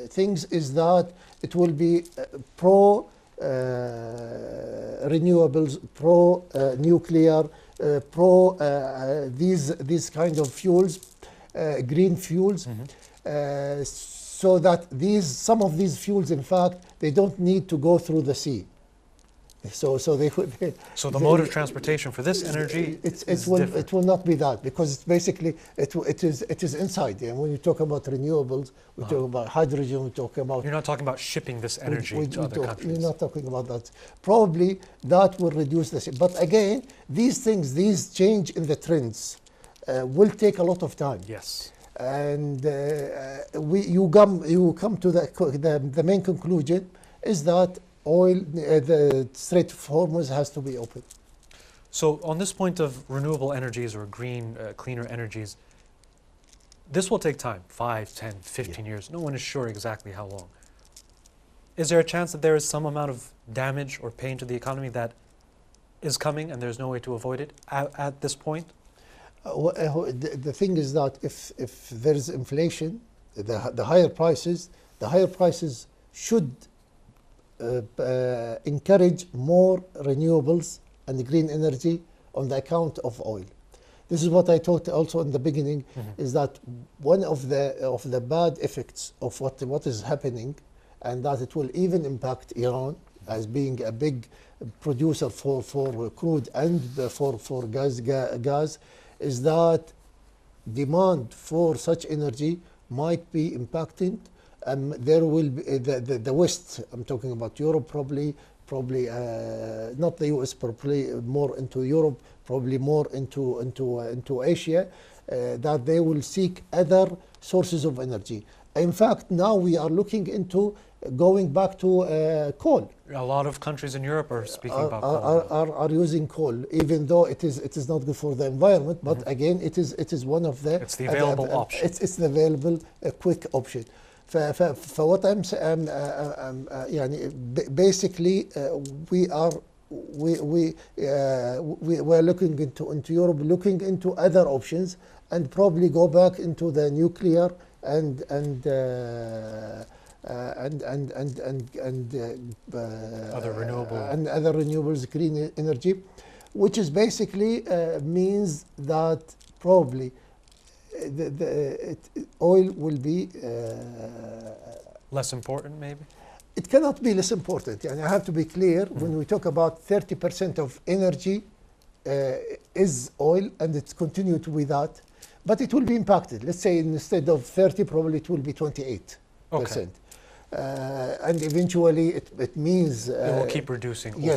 things is that it will be pro renewables, pro nuclear, pro these kind of fuels, green fuels. Mm-hmm. So that some of these fuels, in fact, they don't need to go through the sea. So the mode of transportation for this energy it will not be that, because it's basically it is inside. And when you talk about renewables, we talk about hydrogen, we talk about. You're not talking about shipping this energy to other countries. You're not talking about that. Probably that will reduce the. But again, these change in the trends will take a lot of time. Yes. And you come to the main conclusion is that the Strait of Hormuz has to be open. So on this point of renewable energies or green, cleaner energies, This will take time, 5, 10, 15 years. No one is sure exactly how long. Is there a chance that there is some amount of damage or pain to the economy that is coming and there's no way to avoid it at this point? The thing is that if there is inflation, the higher prices should encourage more renewables and green energy on the account of oil. This is what I thought also in the beginning, is that one of the bad effects of what is happening, and that it will even impact Iran as being a big producer for crude and for gas, is that demand for such energy might be impacted. There will be the West. I'm talking about Europe, probably not the US, probably more into Europe, probably more into Asia, that they will seek other sources of energy. In fact, now we are looking into going back to coal. A lot of countries in Europe are speaking about coal. Are using coal, even though it is not good for the environment. But again, it is one of the. It's the available option. It's the available quick option. For what I'm saying, basically we are looking into Europe, looking into other options, and probably go back into the nuclear and other renewables, green energy, which is basically means that probably oil will be less important, maybe. It cannot be less important. And I have to be clear, when we talk about 30% of energy is oil, and it's continued to be that, but it will be impacted. Let's say instead of 30, probably it will be 28%. Okay. And eventually it means it will keep reducing over time.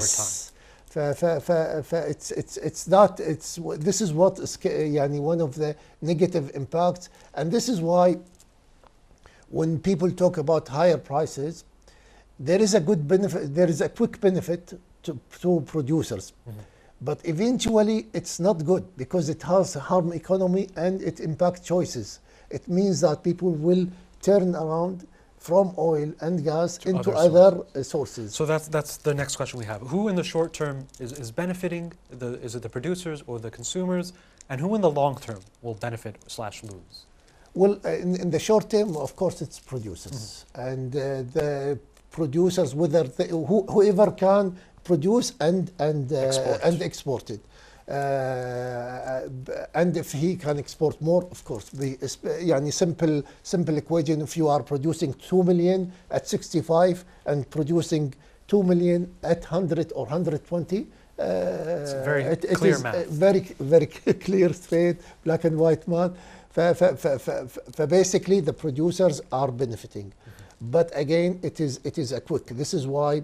This is what is one of the negative impacts, and this is why when people talk about higher prices, there is a good benefit, there is a quick benefit to producers. But eventually it's not good, because it has harm economy and it impacts choices. It means that people will turn around from oil and gas into other sources. So that's the next question we have. Who in the short term is benefiting? Is it the producers or the consumers? And who in the long term will benefit / lose? Well, in the short term, of course, it's producers. And the producers, whoever can produce and export it. And if he can export more, of course, simple equation. If you are producing 2 million at 65 and producing 2 million at 100 or 120, it's a very clear math. Very clear, straight, black and white math. Basically, the producers are benefiting. But again, it is a quick. This is why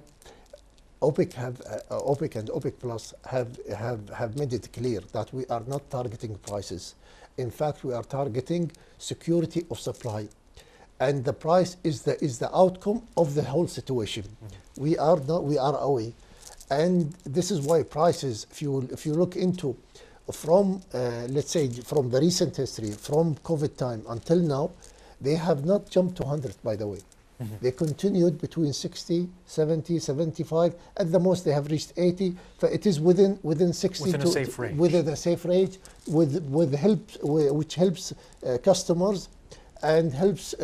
OPEC and OPEC Plus have made it clear that we are not targeting prices. In fact, we are targeting security of supply, and the price is the outcome of the whole situation. We are away, and this is why prices. If you look into from let's say from the recent history, from COVID time until now, they have not jumped to 100. By the way. They continued between 60, 70, 75. At the most, they have reached 80. So it is within 60 within a safe range. Within a safe range, with help, which helps customers and helps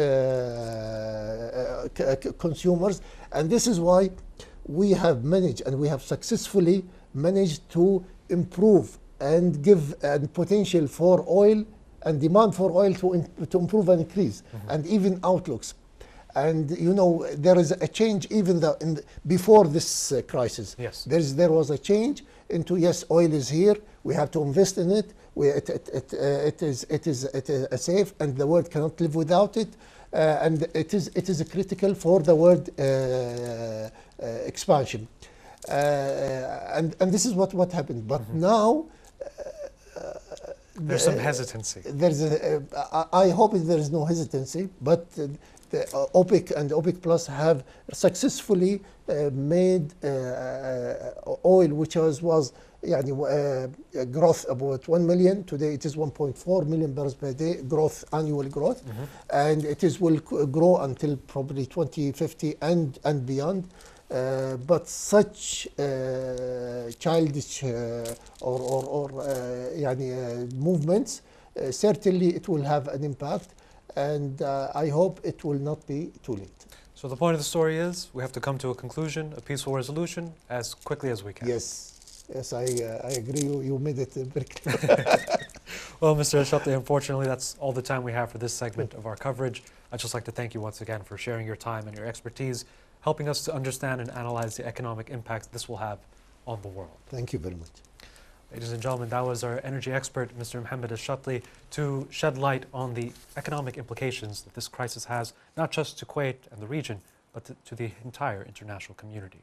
consumers. And this is why we have managed, and we have successfully managed to improve and give potential for oil and demand for oil to improve and increase, and even outlooks. And there is a change even before this crisis. Yes. There was a change into, yes, oil is here. We have to invest in it. It is safe, and the world cannot live without it. And it is critical for the world expansion. And this is what happened. But now there's some hesitancy. I hope there is no hesitancy, but the OPEC and OPEC Plus have successfully made oil, which was يعني growth about 1 million. Today it is 1.4 million barrels per day growth, annual growth, and it is will grow until probably 2050 and beyond. But such childish or يعني movements, certainly it will have an impact, and I hope it will not be too late. So the point of the story is we have to come to a conclusion, a peaceful resolution, as quickly as we can. Yes, I agree. You made it very clear. Well, Mr. Al-Shatli, unfortunately, that's all the time we have for this segment of our coverage. I'd just like to thank you once again for sharing your time and your expertise, helping us to understand and analyze the economic impact this will have on the world. Thank you very much. Ladies and gentlemen, that was our energy expert, Mr. Mohammed Al-Shatli, to shed light on the economic implications that this crisis has, not just to Kuwait and the region, but to the entire international community.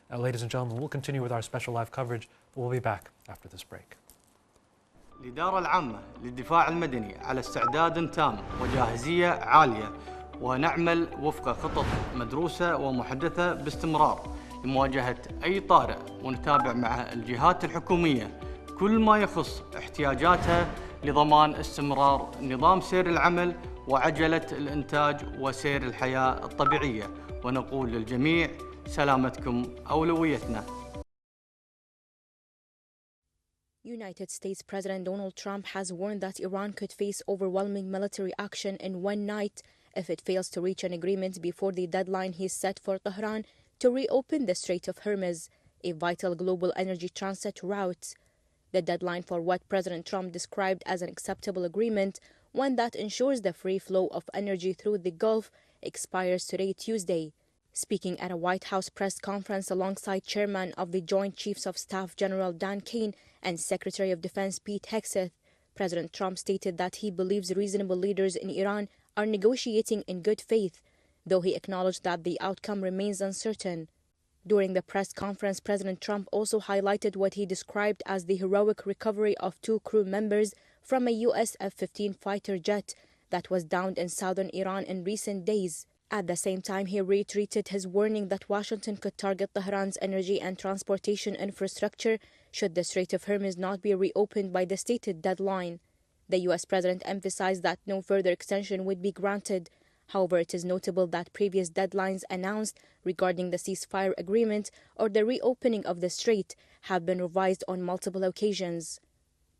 Now, ladies and gentlemen, we'll continue with our special live coverage, but we'll be back after this break. الإدارة العامة للدفاع المدني على استعداد تام وجاهزية عالية، ونعمل وفق خطط مدروسة ومحدثة باستمرار لمواجهة أي طارئ، ونتابع مع الجهات الحكومية كل ما يخص احتياجاتها لضمان استمرار نظام سير العمل وعجلة الإنتاج وسير الحياة الطبيعية، ونقول للجميع سلامتكم أولويتنا. United States President Donald Trump has warned that Iran could face overwhelming military action in one night if it fails to reach an agreement before the deadline he's set for Tehran to reopen the Strait of Hormuz, a vital global energy transit route. The deadline for what President Trump described as an acceptable agreement, one that ensures the free flow of energy through the Gulf, expires today, Tuesday. Speaking at a White House press conference alongside Chairman of the Joint Chiefs of Staff General Dan Kane and Secretary of Defense Pete Hegseth, President Trump stated that he believes reasonable leaders in Iran are negotiating in good faith, though he acknowledged that the outcome remains uncertain. During the press conference, President Trump also highlighted what he described as the heroic recovery of 2 crew members from a U.S. F-15 fighter jet that was downed in southern Iran in recent days. At the same time, he reiterated his warning that Washington could target Tehran's energy and transportation infrastructure should the Strait of Hormuz not be reopened by the stated deadline. The U.S. president emphasized that no further extension would be granted. However, it is notable that previous deadlines announced regarding the ceasefire agreement or the reopening of the strait have been revised on multiple occasions.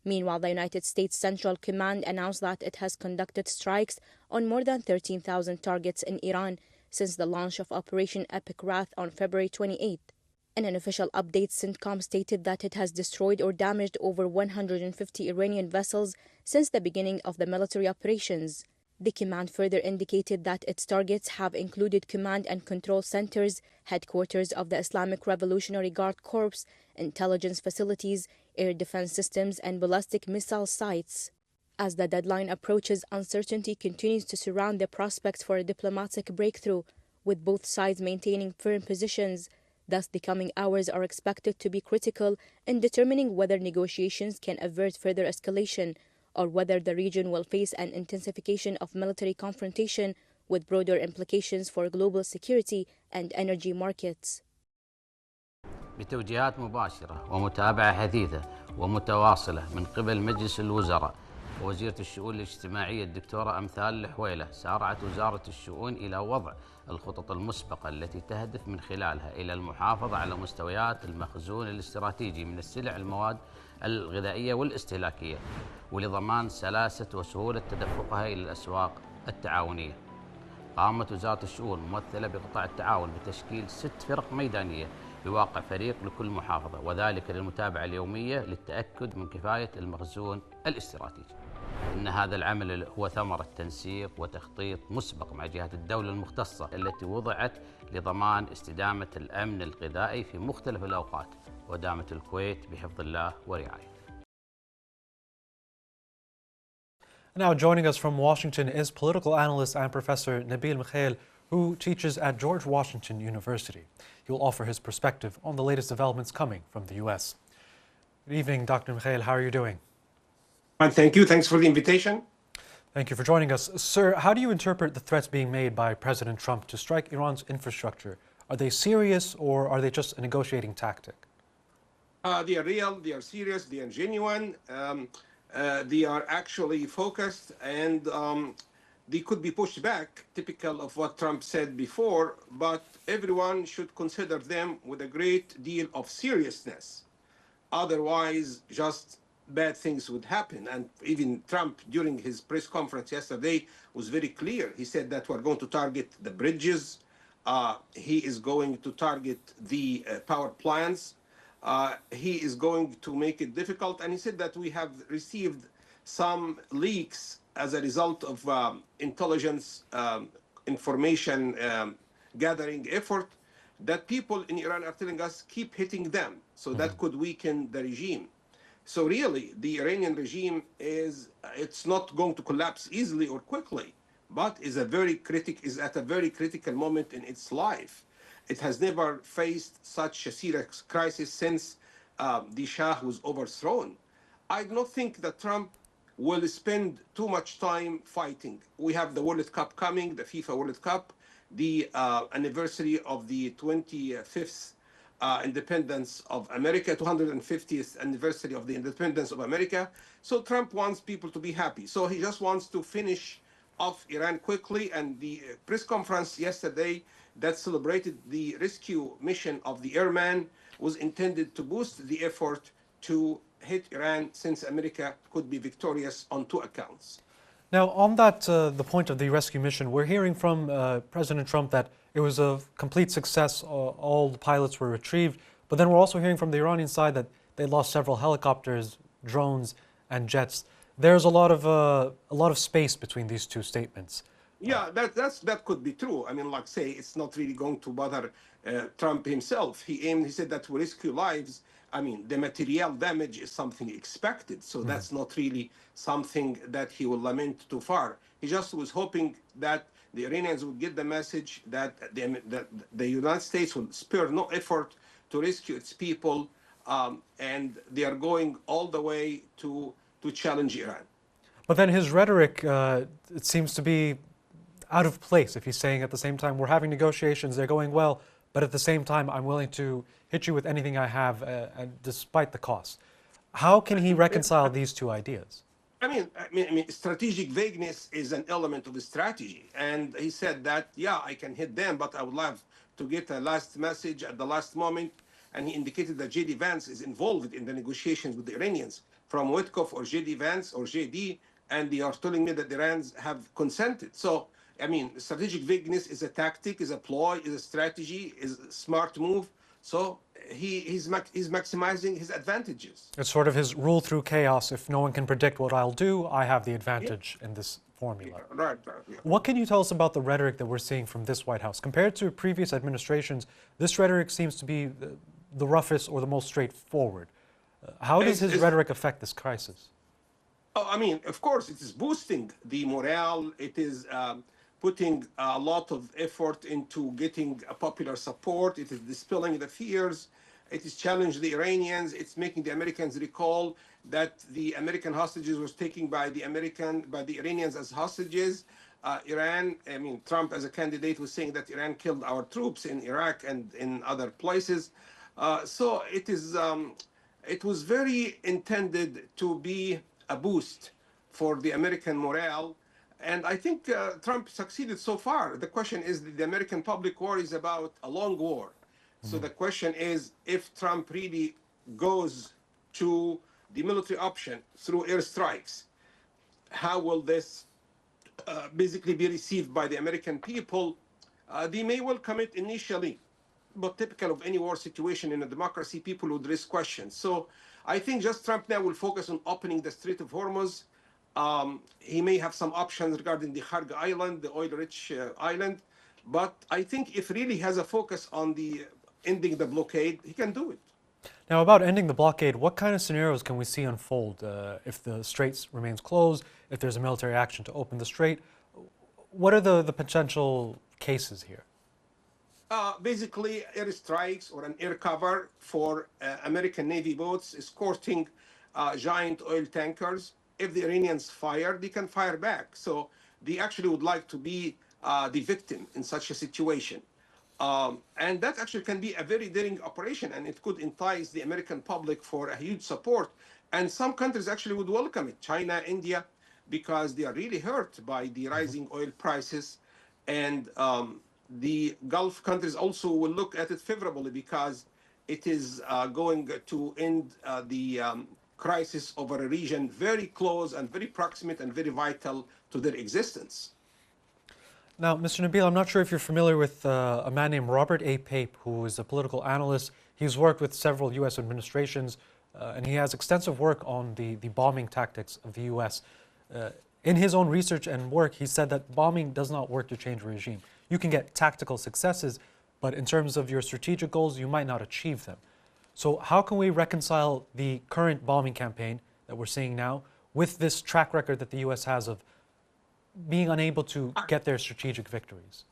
Meanwhile, the United States Central Command announced that it has conducted strikes on more than 13,000 targets in Iran since the launch of Operation Epic Wrath on February 28. In an official update, CENTCOM stated that it has destroyed or damaged over 150 Iranian vessels since the beginning of the military operations. The command further indicated that its targets have included command and control centers, headquarters of the Islamic Revolutionary Guard Corps, intelligence facilities, air defense systems, and ballistic missile sites. As the deadline approaches, uncertainty continues to surround the prospects for a diplomatic breakthrough, with both sides maintaining firm positions. Thus, the coming hours are expected to be critical in determining whether negotiations can avert further escalation or whether the region will face an intensification of military confrontation with broader implications for global security and energy markets. بتوجيهات مباشرة ومتابعة حثيثة ومتواصلة من قبل مجلس الوزراء ووزيرة الشؤون الاجتماعية الدكتورة أمثال الحويلة، سارعت وزارة الشؤون إلى وضع الخطط المسبقة التي تهدف من خلالها إلى المحافظة على مستويات المخزون الاستراتيجي من السلع المواد الغذائية والاستهلاكية، ولضمان سلاسة وسهولة تدفقها إلى الأسواق التعاونية. قامت وزارة الشؤون ممثلة بقطاع التعاون بتشكيل 6 فرق ميدانية بواقع فريق لكل محافظة، وذلك للمتابعة اليومية للتأكد من كفاية المخزون الاستراتيجي. إن هذا العمل هو ثمرة تنسيق وتخطيط مسبق مع جهات الدولة المختصة التي وضعت لضمان استدامة الأمن الغذائي في مختلف الأوقات، ودامت الكويت بحفظ الله ورعايته. Now joining us from Washington is political analyst and professor Nabil Mikhail, who teaches at George Washington University. He will offer his perspective on the latest developments coming from the U.S. Good evening, Dr. Mikhail. How are you doing? Fine, thank you. Thanks for the invitation. Thank you for joining us. Sir, how do you interpret the threats being made by President Trump to strike Iran's infrastructure? Are they serious or are they just a negotiating tactic? They are real, they are serious, they are genuine. They are actually focused, and they could be pushed back, typical of what Trump said before, but everyone should consider them with a great deal of seriousness. Otherwise, just bad things would happen. And even Trump, during his press conference yesterday, was very clear. He said that we're going to target the bridges. He is going to target the power plants. He is going to make it difficult. And he said that we have received some leaks as a result of intelligence information gathering effort that people in Iran are telling us keep hitting them. So that could weaken the regime. So really, the Iranian regime it's not going to collapse easily or quickly, but is at a very critical moment in its life. It has never faced such a serious crisis since the Shah was overthrown. I don't think that Trump will spend too much time fighting. We have the World Cup coming, the FIFA World Cup, the anniversary of the 25th independence of America, 250th anniversary of the independence of America. So Trump wants people to be happy. So he just wants to finish off Iran quickly. And the press conference yesterday that celebrated the rescue mission of the airman was intended to boost the effort to hit Iran, since America could be victorious on two accounts. Now, on that, the point of the rescue mission, we're hearing from President Trump that it was a complete success. All the pilots were retrieved. But then we're also hearing from the Iranian side that they lost several helicopters, drones, and jets. There's a lot of space between these two statements. Yeah, that could be true. I mean, like say, it's not really going to bother Trump himself. He said that to rescue lives. I mean, the material damage is something expected, so that's not really something that he will lament too far. He just was hoping that the Iranians would get the message that the United States will spare no effort to rescue its people, and they are going all the way to challenge Iran. But then his rhetoric, it seems to be out of place if he's saying at the same time, we're having negotiations, they're going well, but at the same time, I'm willing to hit you with anything I have, despite the cost. How can he reconcile these two ideas? I mean, strategic vagueness is an element of the strategy. And he said that, yeah, I can hit them, but I would love to get a last message at the last moment. And he indicated that J.D. Vance is involved in the negotiations with the Iranians from Witkoff or J.D. Vance or J.D., and they are telling me that the Iranians have consented. So, I mean, strategic vagueness is a tactic, is a ploy, is a strategy, is a smart move. So he's maximizing his advantages. It's sort of his rule through chaos. If no one can predict what I'll do, I have the advantage in this formula. Right. Yeah. What can you tell us about the rhetoric that we're seeing from this White House? Compared to previous administrations, this rhetoric seems to be the roughest or the most straightforward. How does his rhetoric affect this crisis? Oh, I mean, of course, it is boosting the morale. It is putting a lot of effort into getting a popular support. It is dispelling the fears. It is challenging the Iranians. It's making the Americans recall that the American hostages was taken by the Iranians as hostages. Trump as a candidate was saying that Iran killed our troops in Iraq and in other places. So it was very intended to be a boost for the American morale. And I think Trump succeeded so far. The question is, the American public worries about a long war. So the question is, if Trump really goes to the military option through airstrikes, how will this basically be received by the American people? They may welcome it initially, but typical of any war situation in a democracy, people would raise questions. So I think just Trump now will focus on opening the Strait of Hormuz. He may have some options regarding the Kharg Island, the oil-rich island. But I think if really has a focus on the ending the blockade, he can do it. Now, about ending the blockade, what kind of scenarios can we see unfold if the Strait remains closed, if there's a military action to open the Strait? What are the potential cases here? Basically, airstrikes or an air cover for American Navy boats escorting giant oil tankers. If the Iranians fire, they can fire back. So they actually would like to be the victim in such a situation. And that actually can be a very daring operation, and it could entice the American public for a huge support. And some countries actually would welcome it, China, India, because they are really hurt by the rising oil prices. And the Gulf countries also will look at it favorably because it is going to end the crisis over a region very close and very proximate and very vital to their existence. Now, Mr. Nabil, I'm not sure if you're familiar with a man named Robert A. Pape, who is a political analyst. He's worked with several U.S. administrations, and he has extensive work on the bombing tactics of the U.S. In his own research and work, he said that bombing does not work to change a regime. You can get tactical successes, but in terms of your strategic goals, you might not achieve them. So how can we reconcile the current bombing campaign that we're seeing now with this track record that the U.S. has of being unable to get their strategic victories?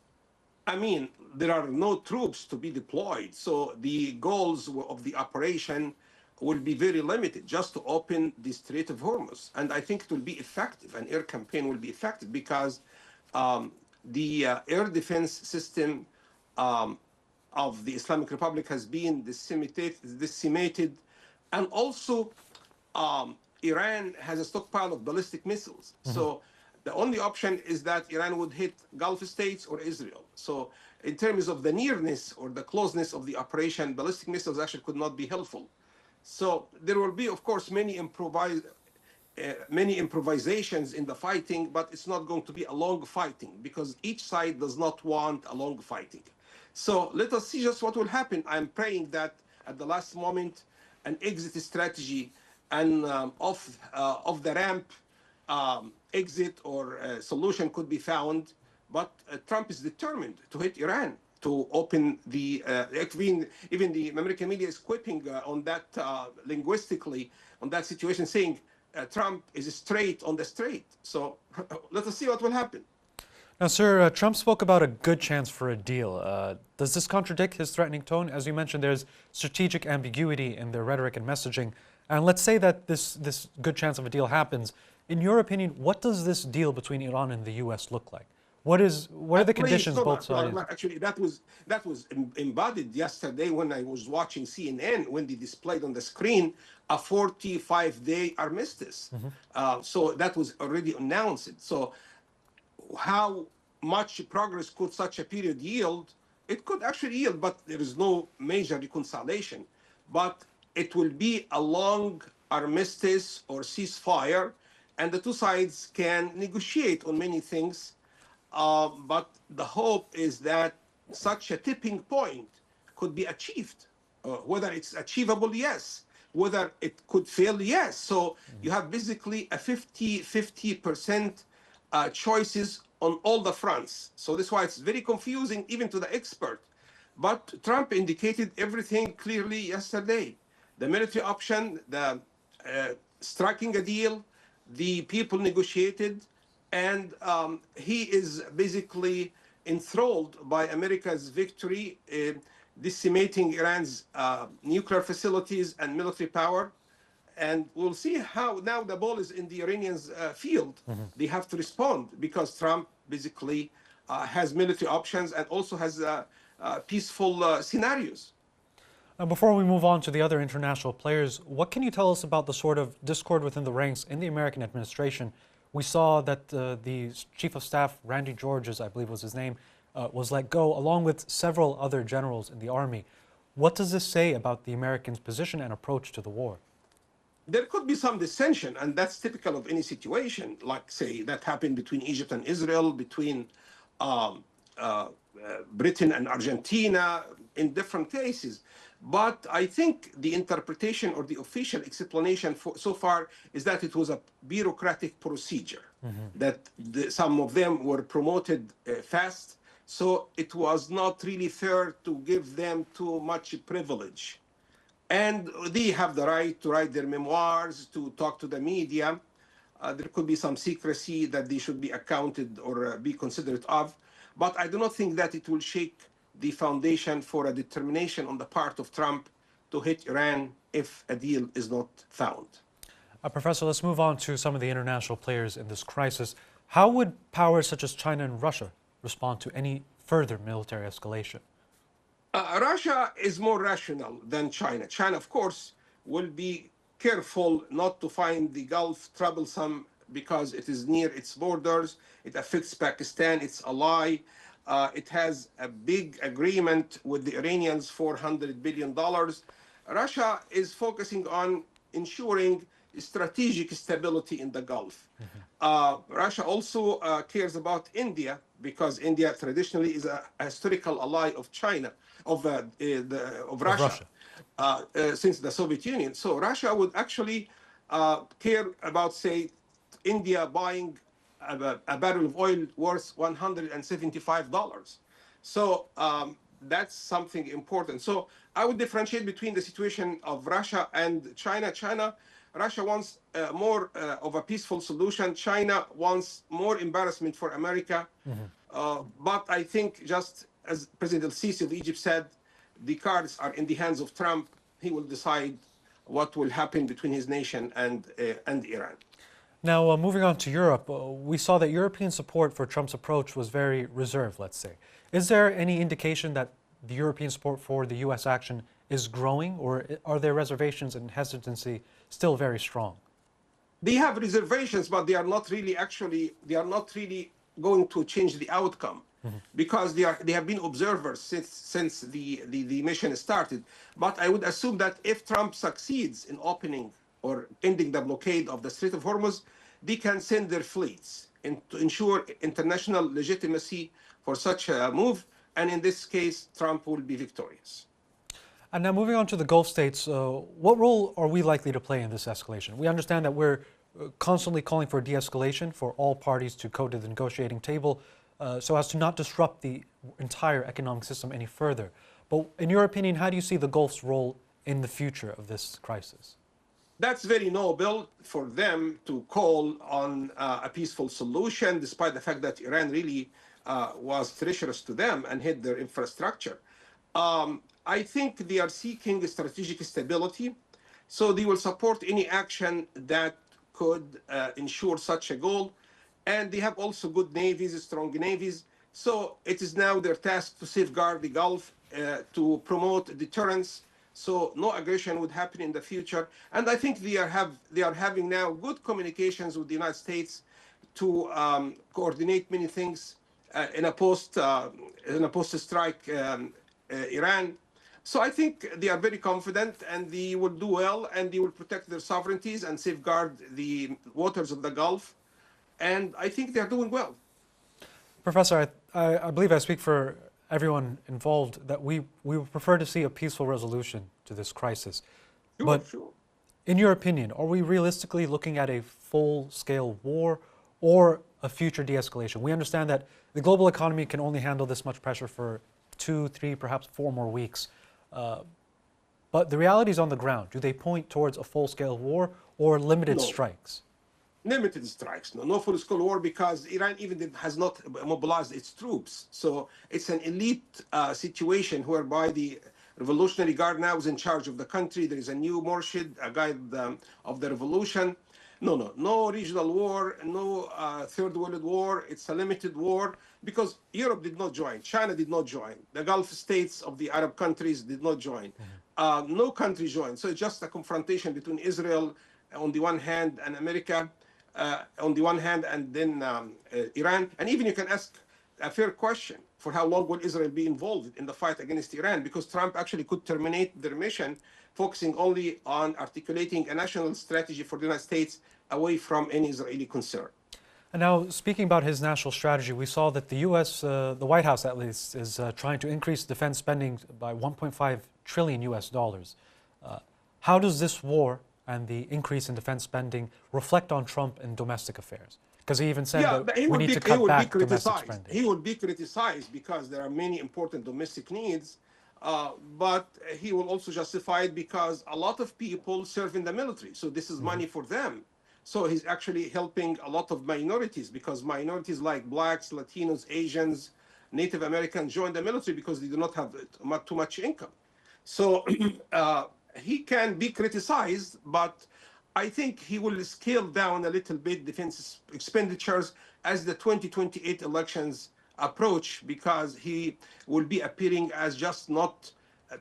I mean, there are no troops to be deployed, so the goals of the operation will be very limited, just to open the Strait of Hormuz. And I think it will be effective. An air campaign will be effective because the air defense system of the Islamic Republic has been decimated. And also, Iran has a stockpile of ballistic missiles. So the only option is that Iran would hit Gulf states or Israel. So in terms of the nearness or the closeness of the operation, ballistic missiles actually could not be helpful. So there will be, of course, many improvisations in the fighting, but it's not going to be a long fighting because each side does not want a long fighting. So let us see just what will happen. I'm praying that at the last moment, an exit strategy and off the ramp exit or solution could be found. But Trump is determined to hit Iran, to open the, even the American media is quipping on that linguistically, on that situation, saying Trump is straight on the straight. So let us see what will happen. Now, sir, Trump spoke about a good chance for a deal. Does this contradict his threatening tone? As you mentioned, there's strategic ambiguity in their rhetoric and messaging. And let's say that this good chance of a deal happens. In your opinion, what does this deal between Iran and the U.S. look like? What are the conditions both sides? Actually, that was embodied yesterday when I was watching CNN, when they displayed on the screen a 45-day armistice. So that was already announced. So how much progress could such a period yield? It could actually yield, but there is no major reconciliation. But it will be a long armistice or ceasefire, and the two sides can negotiate on many things. But the hope is that such a tipping point could be achieved. Whether it's achievable, yes. Whether it could fail, yes. So you have basically a 50% choices on all the fronts. So that's why it's very confusing even to the expert. But Trump indicated everything clearly yesterday. The military option, the striking a deal, the people negotiated, and he is basically enthralled by America's victory, decimating Iran's nuclear facilities and military power. And we'll see how now the ball is in the Iranians' field. They have to respond because Trump basically has military options and also has peaceful scenarios. Before we move on to the other international players, what can you tell us about the sort of discord within the ranks in the American administration? We saw that the Chief of Staff, Randy Georges, I believe was his name, was let go, along with several other generals in the army. What does this say about the Americans' position and approach to the war? There could be some dissension, and that's typical of any situation, like, say, that happened between Egypt and Israel, between Britain and Argentina, in different cases. But I think the interpretation or the official explanation so far is that it was a bureaucratic procedure, that some of them were promoted fast. So it was not really fair to give them too much privilege. And they have the right to write their memoirs, to talk to the media. There could be some secrecy that they should be accounted or be considerate of. But I do not think that it will shake the foundation for a determination on the part of Trump to hit Iran if a deal is not found. Professor, let's move on to some of the international players in this crisis. How would powers such as China and Russia respond to any further military escalation? Russia is more rational than China. China, of course, will be careful not to find the Gulf troublesome because it is near its borders. It affects Pakistan, its ally. It has a big agreement with the Iranians, $400 billion. Russia is focusing on ensuring strategic stability in the Gulf. Russia also cares about India because India traditionally is a historical ally of China, of Russia, since the Soviet Union. So Russia would actually care about, say, India buying a barrel of oil worth $175. So that's something important. So I would differentiate between the situation of Russia and China. Russia wants more of a peaceful solution. China wants more embarrassment for America. But I think, just as President Sisi of Egypt said, the cards are in the hands of Trump. He will decide what will happen between his nation and Iran. Now, moving on to Europe, we saw that European support for Trump's approach was very reserved, let's say. Is there any indication that the European support for the U.S. action is growing, or are their reservations and hesitancy still very strong? They have reservations, but they are not really going to change the outcome because they have been observers since the mission started. But I would assume that if Trump succeeds in opening or ending the blockade of the Strait of Hormuz, they can send their fleets to ensure international legitimacy for such a move. And in this case, Trump will be victorious. And now moving on to the Gulf states, what role are we likely to play in this escalation? We understand that we're constantly calling for de-escalation for all parties to go to the negotiating table so as to not disrupt the entire economic system any further. But in your opinion, how do you see the Gulf's role in the future of this crisis? That's very noble for them to call on a peaceful solution, despite the fact that Iran really was treacherous to them and hit their infrastructure. I think they are seeking strategic stability, so they will support any action that could ensure such a goal. And they have also good navies, strong navies. So it is now their task to safeguard the Gulf, to promote deterrence, so no aggression would happen in the future. And I think they are having now good communications with the United States to coordinate many things in a post-strike Iran. So I think they are very confident, and they will do well, and they will protect their sovereignties and safeguard the waters of the Gulf. And I think they are doing well. Professor, I believe I speak for everyone involved that we would prefer to see a peaceful resolution to this crisis. But in your opinion, are we realistically looking at a full-scale war or a future de-escalation? We understand that the global economy can only handle this much pressure for 2, 3, perhaps 4 more weeks. But the realities on the ground, do they point towards a full-scale war or limited strikes? Limited strikes, no full-scale war, because Iran even has not mobilized its troops. So it's an elite situation whereby the Revolutionary Guard now is in charge of the country. There is a new Morshid, a guide of the revolution. No regional war, no Third World War. It's a limited war because Europe did not join, China did not join, the Gulf states of the Arab countries did not join. No country joined. So it's just a confrontation between Israel on the one hand and America on the one hand, and then Iran. And even you can ask a fair question: for how long will Israel be involved in the fight against Iran? Because Trump actually could terminate their mission, focusing only on articulating a national strategy for the United States away from any Israeli concern. And now, speaking about his national strategy, we saw that the U.S., the White House at least, is trying to increase defense spending by $1.5 trillion US. How does this war and the increase in defense spending reflect on Trump in domestic affairs? Because he even said that we need to cut back domestic spending. He will be criticized because there are many important domestic needs, but he will also justify it because a lot of people serve in the military. So this is money for them. So he's actually helping a lot of minorities, because minorities like blacks, Latinos, Asians, Native Americans join the military because they do not have too much income. So he can be criticized, but I think he will scale down a little bit defense expenditures as the 2028 elections approach because he will be appearing as just not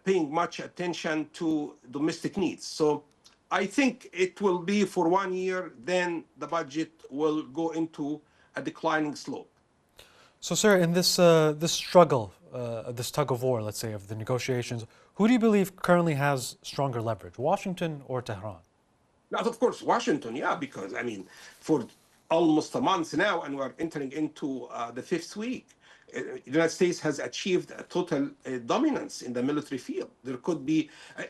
paying much attention to domestic needs. So I think it will be for 1 year, then the budget will go into a declining slope. So, sir, in this struggle, this tug of war, let's say, of the negotiations, who do you believe currently has stronger leverage, Washington or Tehran? Now, of course, Washington, yeah, because I mean, for almost a month now, and we're entering into the fifth week, the United States has achieved a total dominance in the military field. There could be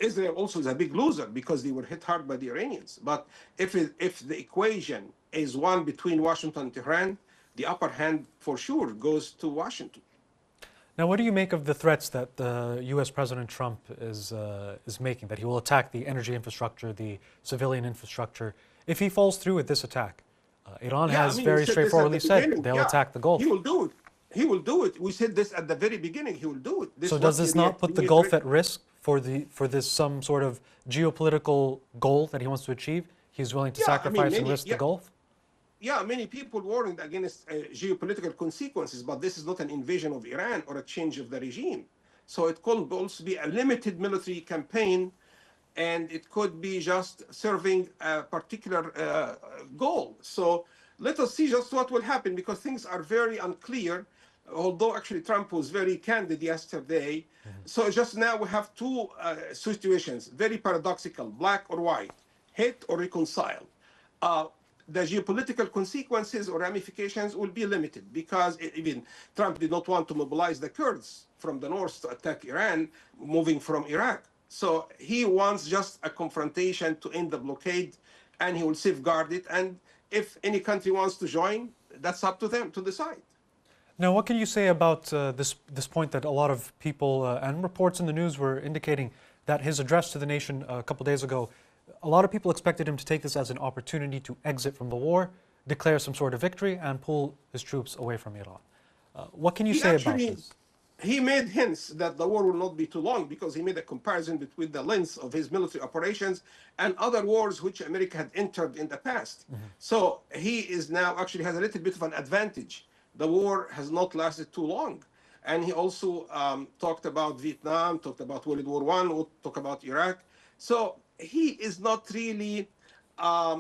Israel also is a big loser because they were hit hard by the Iranians. But if the equation is one between Washington and Tehran, the upper hand for sure goes to Washington. Now, what do you make of the threats that the U.S. President Trump is making, that he will attack the energy infrastructure, the civilian infrastructure, if he falls through with this attack? Iran has very straightforwardly said they'll attack the Gulf. He will do it. He will do it. We said this at the very beginning. He will do it. So does this not put the Gulf at risk for this some sort of geopolitical goal that he wants to achieve? He's willing to sacrifice and risk the Gulf? Yeah, many people warned against geopolitical consequences, but this is not an invasion of Iran or a change of the regime. So it could also be a limited military campaign, and it could be just serving a particular goal. So let us see just what will happen, because things are very unclear, although actually Trump was very candid yesterday. So just now we have two situations, very paradoxical, black or white, hate or reconcile. The geopolitical consequences or ramifications will be limited because even Trump did not want to mobilize the Kurds from the north to attack Iran, moving from Iraq. So he wants just a confrontation to end the blockade, and he will safeguard it. And if any country wants to join, that's up to them to decide. Now, what can you say about this point that a lot of people and reports in the news were indicating that his address to the nation a couple days ago, a lot of people expected him to take this as an opportunity to exit from the war, declare some sort of victory, and pull his troops away from Iran. What can you say about this? He made hints that the war will not be too long, because he made a comparison between the length of his military operations and other wars which America had entered in the past. So he is now actually has a little bit of an advantage. The war has not lasted too long. And he also talked about Vietnam, talked about World War I, talked about Iraq. So he is not really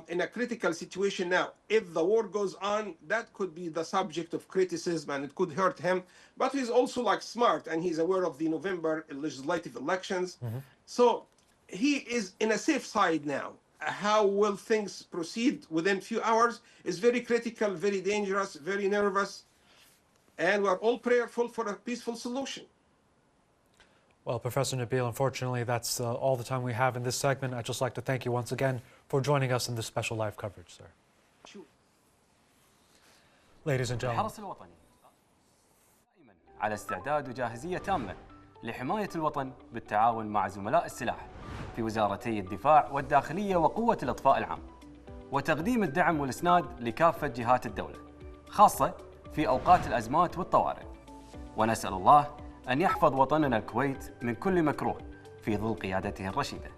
in a critical situation now. If the war goes on, that could be the subject of criticism and it could hurt him. But he's also like smart, and he's aware of the November legislative elections. So he is in a safe side now. How will things proceed within few hours is very critical, very dangerous, very nervous. And we're all prayerful for a peaceful solution. Well, Professor Nabeel, unfortunately, that's all the time we have in this segment. I'd just like to thank you once again for joining us in this special live coverage, sir. Sure. Ladies and gentlemen. الحرس الوطني دائما على استعداد وجاهزية تامة لحماية الوطن بالتعاون مع زملاء السلاح في وزارتي الدفاع والداخلية وقوة الإطفاء العام، وتقديم الدعم والإسناد لكافة جهات الدولة، خاصة في أوقات الأزمات والطوارئ. ونسأل الله أن يحفظ وطننا الكويت من كل مكروه في ظل قيادته الرشيدة.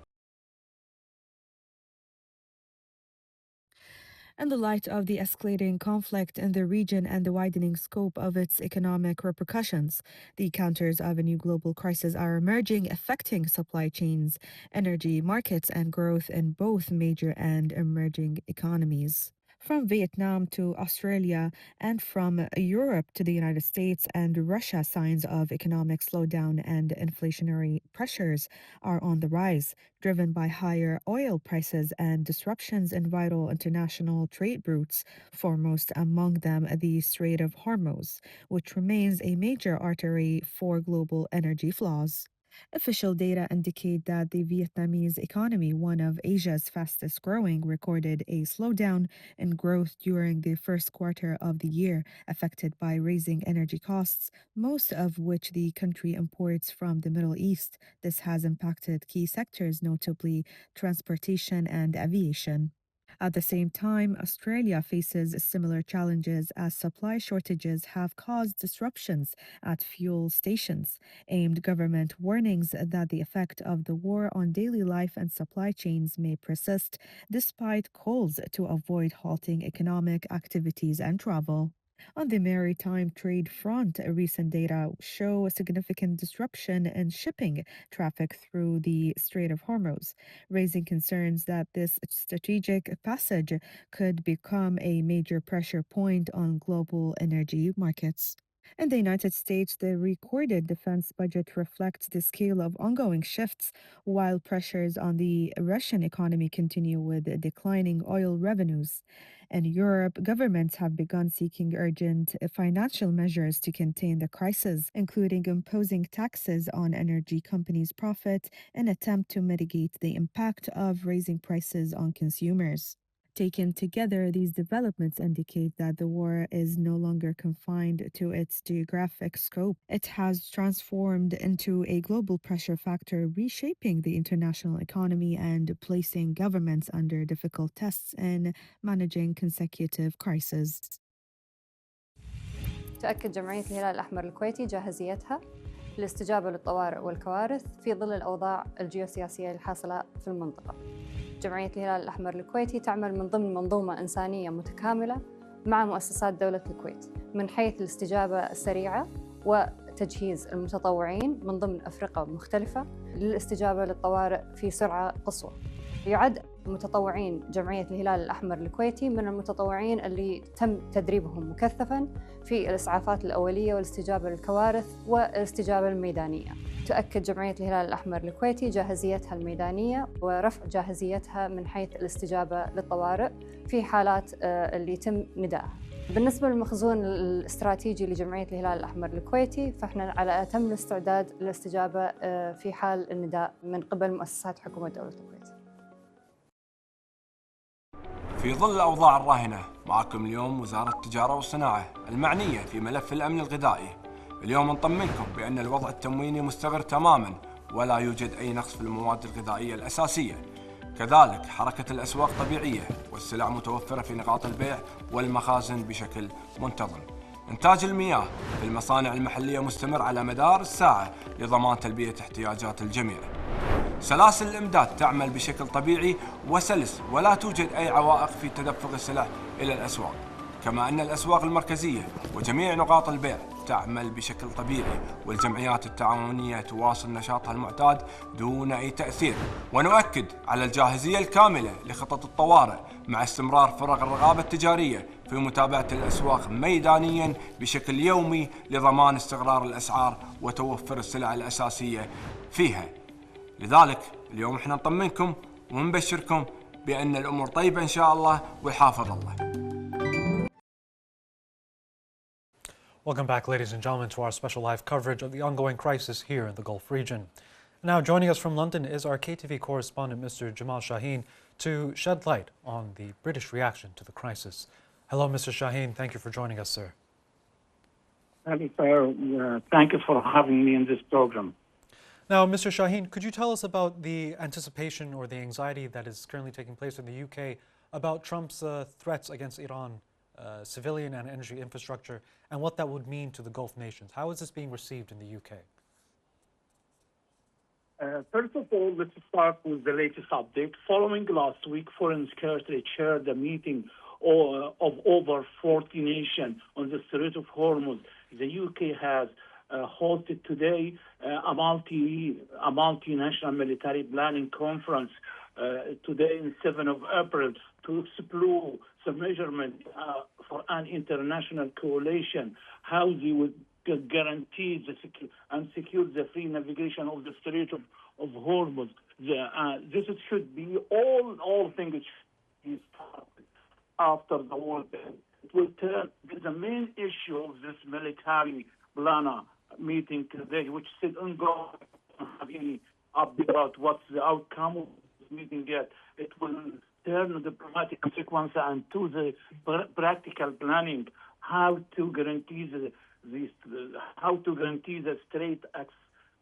In the light of the escalating conflict in the region and the widening scope of its economic repercussions, the counters of a new global crisis are emerging, affecting supply chains, energy markets, and growth in both major and emerging economies. From Vietnam to Australia and from Europe to the United States and Russia, signs of economic slowdown and inflationary pressures are on the rise, driven by higher oil prices and disruptions in vital international trade routes, foremost among them the Strait of Hormuz, which remains a major artery for global energy flows. Official data indicate that the Vietnamese economy, one of Asia's fastest growing, recorded a slowdown in growth during the first quarter of the year, affected by rising energy costs, most of which the country imports from the Middle East. This has impacted key sectors, notably transportation and aviation. At the same time, Australia faces similar challenges as supply shortages have caused disruptions at fuel stations, aimed government warnings that the effect of the war on daily life and supply chains may persist, despite calls to avoid halting economic activities and travel. On the maritime trade front, recent data show a significant disruption in shipping traffic through the Strait of Hormuz, raising concerns that this strategic passage could become a major pressure point on global energy markets. In the United States, the recorded defense budget reflects the scale of ongoing shifts, while pressures on the Russian economy continue with declining oil revenues. In Europe, governments have begun seeking urgent financial measures to contain the crisis, including imposing taxes on energy companies' profit in an attempt to mitigate the impact of raising prices on consumers. Taken together, these developments indicate that the war is no longer confined to its geographic scope. It has transformed into a global pressure factor, reshaping the international economy and placing governments under difficult tests in managing consecutive crises. تؤكد جمعية الهلال الأحمر الكويتي جاهزيتها للاستجابة للطوارئ والكوارث في ظل الأوضاع الجيوسياسية الحاصلة في المنطقة. جمعية الهلال الأحمر الكويتي تعمل من ضمن منظومة إنسانية متكاملة مع مؤسسات دولة الكويت من حيث الاستجابة السريعة وتجهيز المتطوعين من ضمن أفرقة مختلفة للاستجابة للطوارئ في سرعة قصوى. يعد متطوعين جمعية الهلال الأحمر الكويتي من المتطوعين اللي تم تدريبهم مكثفاً في الإسعافات الأولية والاستجابة للكوارث والاستجابة الميدانية. تؤكد جمعية الهلال الأحمر الكويتي جاهزيتها الميدانية ورفع جاهزيتها من حيث الاستجابة للطوارئ في حالات اللي يتم ندائها. بالنسبة للمخزون الاستراتيجي لجمعية الهلال الأحمر الكويتي فإحنا على أتم الاستعداد للاستجابة في حال النداء من قبل مؤسسات حكومة دولة الكويت. في ظل الأوضاع الراهنة معكم اليوم وزارة التجارة والصناعة المعنية في ملف الأمن الغذائي. اليوم نطمنكم بأن الوضع التمويني مستقر تماما ولا يوجد أي نقص في المواد الغذائية الأساسية. كذلك حركة الأسواق طبيعية والسلع متوفرة في نقاط البيع والمخازن بشكل منتظم. إنتاج المياه في المصانع المحلية مستمر على مدار الساعة لضمان تلبية احتياجات الجميع. سلاسل الإمداد تعمل بشكل طبيعي وسلس ولا توجد أي عوائق في تدفق السلع إلى الأسواق، كما أن الأسواق المركزية وجميع نقاط البيع تعمل بشكل طبيعي، والجمعيات التعاونية تواصل نشاطها المعتاد دون أي تأثير. ونؤكد على الجاهزية الكاملة لخطط الطوارئ مع استمرار فرق الرقابة التجارية في متابعة الأسواق ميدانيا بشكل يومي لضمان استقرار الأسعار وتوفر السلع الأساسية فيها. لذلك اليوم احنا نطمنكم ونبشركم بأن الأمور طيبة إن شاء الله ويحافظ الله. Welcome back, ladies and gentlemen, to our special live coverage of the ongoing crisis here in the Gulf region. Now, joining us from London is our KTV correspondent, Mr. Jamal Shaheen, to shed light on the British reaction to the crisis. Hello, Mr. Shaheen. Thank you for joining us, sir. Thank you for having me in this program. Now, Mr. Shaheen, could you tell us about the anticipation or the anxiety that is currently taking place in the UK about Trump's threats against Iran, civilian and energy infrastructure, and what that would mean to the Gulf nations? How is this being received in the UK? First of all, let's start with the latest update. Following last week, Foreign Secretary chaired a meeting of over 40 nations on the Strait of Hormuz. The UK has hosted today a multinational military planning conference today in 7th of April to explore some measurement for an international coalition, how they would guarantee and secure the free navigation of the Strait of Hormuz. This should be all things should be started after the war. It will turn the main issue of this military planner meeting today, which is ongoing. Have any update about what's the outcome of this meeting yet? It will turn the diplomatic consequence and to the practical planning, how to guarantee the straight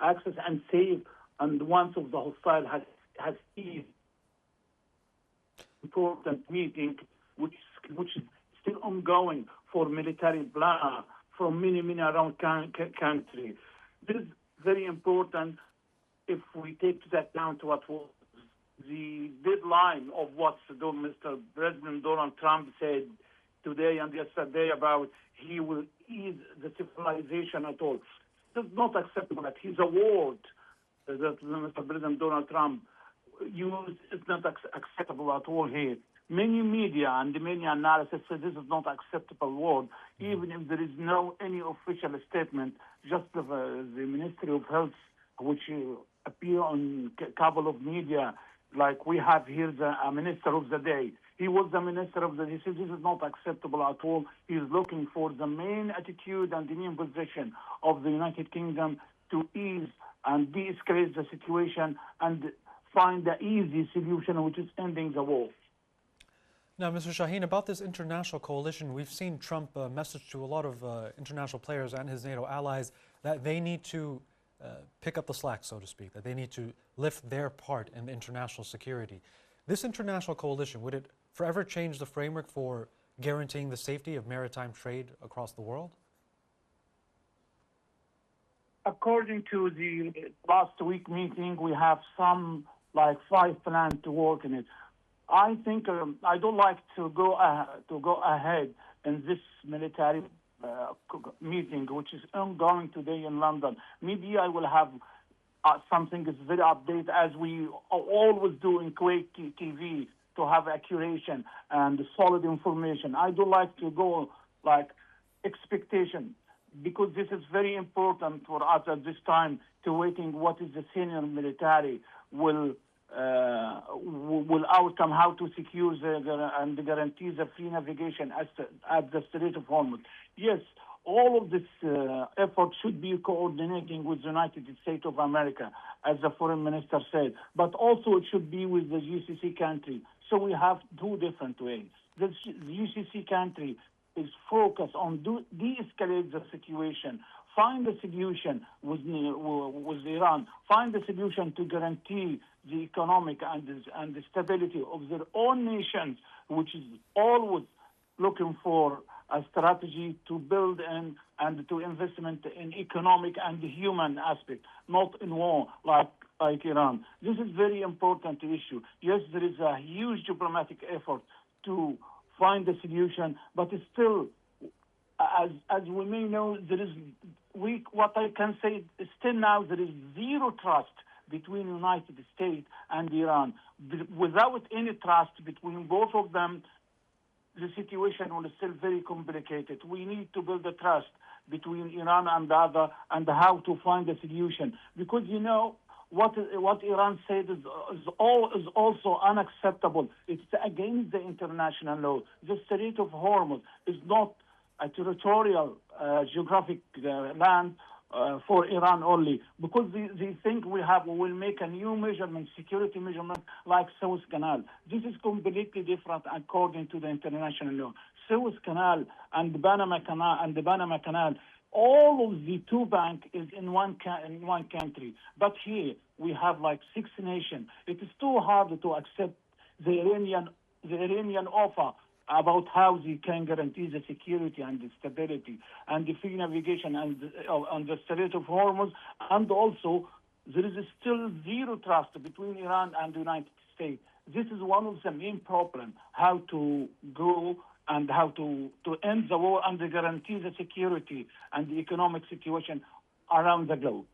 access and safe. And once of the hostile has eased. Important meeting, which is still ongoing for military planner from many around country. This is very important if we take into account what was the deadline of what Mr. President Donald Trump said today and yesterday about he will ease the civilization at all. This is not acceptable. That his award that Mr. President Donald Trump used is not acceptable at all here. Many media and many analysis say this is not acceptable word, even if there is no any official statement. Just the Ministry of Health, which appear on a couple of media, like we have here the Minister of the Day. He was the Minister of the Day. He said this is not acceptable at all. He is looking for the main attitude and the main position of the United Kingdom to ease and de-escalate the situation and find the easy solution, which is ending the war. Now, Mr. Shaheen, about this international coalition, we've seen Trump message to a lot of international players and his NATO allies that they need to pick up the slack, so to speak, that they need to lift their part in international security. This international coalition, would it forever change the framework for guaranteeing the safety of maritime trade across the world? According to the last week meeting, we have some like 5 plans to work in it. I think I don't like to go ahead in this military meeting, which is ongoing today in London. Maybe I will have something that's very updated, as we always do in Kuwait TV, to have accuracy and solid information. I don't like to go like expectation, because this is very important for us at this time, to waiting what is the senior military will outcome, how to secure and guarantee the free navigation at the Strait of Hormuz. Yes, all of this effort should be coordinating with the United States of America, as the foreign minister said, but also it should be with the GCC country. So we have 2 different ways. The GCC country is focused on de-escalate the situation, find a solution with Iran, find a solution to guarantee the economic and the stability of their own nations, which is always looking for a strategy to build and to investment in economic and human aspect, not in war like Iran. This is very important issue. Yes, there is a huge diplomatic effort to find a solution, but it's still, as we may know, what I can say is still now there is zero trust between the United States and Iran. Without any trust between both of them, the situation will still very complicated. We need to build a trust between Iran and the other, and how to find a solution. Because you know what Iran said is also unacceptable. It's against the international law. The Strait of Hormuz is not a territorial geographic land for Iran only, because they think we will make a new measurement, security measurement, like Suez Canal. This is completely different according to the international law. Suez Canal and the Panama Canal, all of the 2 banks is in one country. But here we have like 6 nations. It is too hard to accept the Iranian offer about how they can guarantee the security and the stability and the free navigation on the Strait of Hormuz. And also, there is still zero trust between Iran and the United States. This is one of the main problems, how to go and how to end the war and guarantee the security and the economic situation around the globe.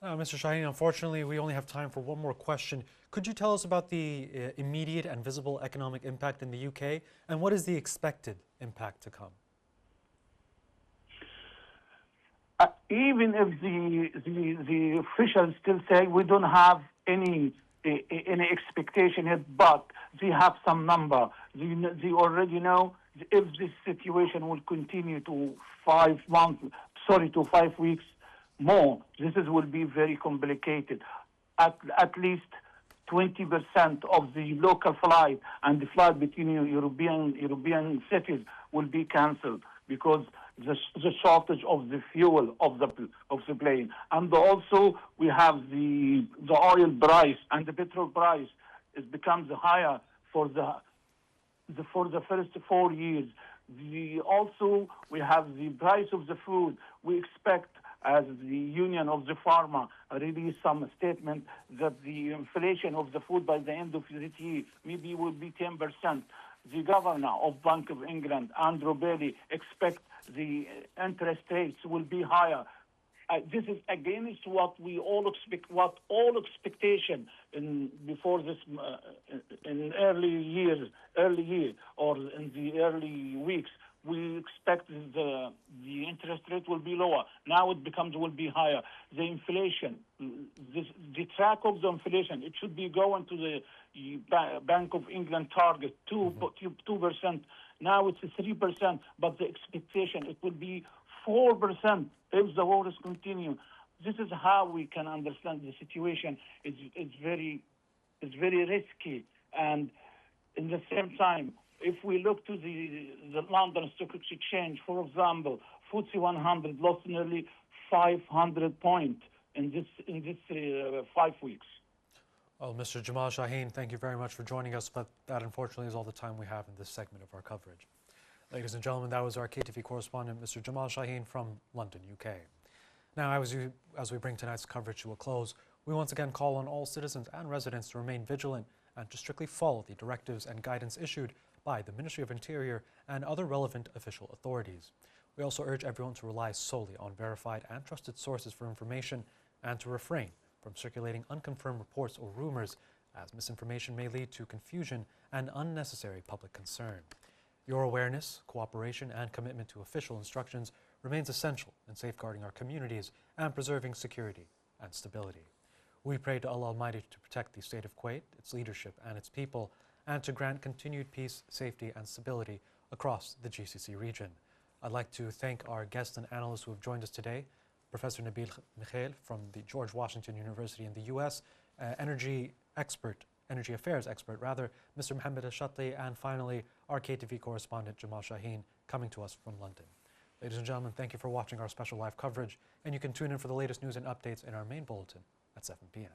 Mr. Shaheen, unfortunately, we only have time for one more question. Could you tell us about the immediate and visible economic impact in the UK, and what is the expected impact to come? Even if the officials still say we don't have any expectation yet, but they have some number. They already know if this situation will continue to 5 weeks more, will be very complicated. At least 20% of the local flight and the flight between European cities will be cancelled because the shortage of the fuel of the plane. And also we have the oil price and the petrol price becomes higher for the first 4 years. We have the price of the food. We expect, as the Union of the Pharma released some statement, that the inflation of the food by the end of this year maybe will be 10%. the governor of Bank of England, Andrew Bailey, expect the interest rates will be higher. This is against what we all expect, what all expectation before this in early year or in the early weeks. We expect the interest rate will be lower. Now it will be higher. The inflation, the track of the inflation, it should be going to the Bank of England target 2%. Now it's 3%, but the expectation it will be 4% if the war is continuing. This is how we can understand the situation. It's very risky, and in the same time, if we look to the London Stock Exchange, for example, FTSE 100 lost nearly 500 points in this 5 weeks. Well, Mr. Jamal Shaheen, thank you very much for joining us, but that unfortunately is all the time we have in this segment of our coverage. Ladies and gentlemen, that was our KTV correspondent, Mr. Jamal Shaheen from London, UK. Now, as we bring tonight's coverage to a close, we once again call on all citizens and residents to remain vigilant and to strictly follow the directives and guidance issued by the Ministry of Interior and other relevant official authorities. We also urge everyone to rely solely on verified and trusted sources for information and to refrain from circulating unconfirmed reports or rumors, as misinformation may lead to confusion and unnecessary public concern. Your awareness, cooperation, and commitment to official instructions remains essential in safeguarding our communities and preserving security and stability. We pray to Allah Almighty to protect the state of Kuwait, its leadership, and its people, and to grant continued peace, safety, and stability across the GCC region. I'd like to thank our guests and analysts who have joined us today, Professor Nabil Mikhail from the George Washington University in the U.S., energy affairs expert, Mr. Mohammed Al-Shatli, and finally, our KTV correspondent, Jamal Shaheen, coming to us from London. Ladies and gentlemen, thank you for watching our special live coverage, and you can tune in for the latest news and updates in our main bulletin at 7 p.m.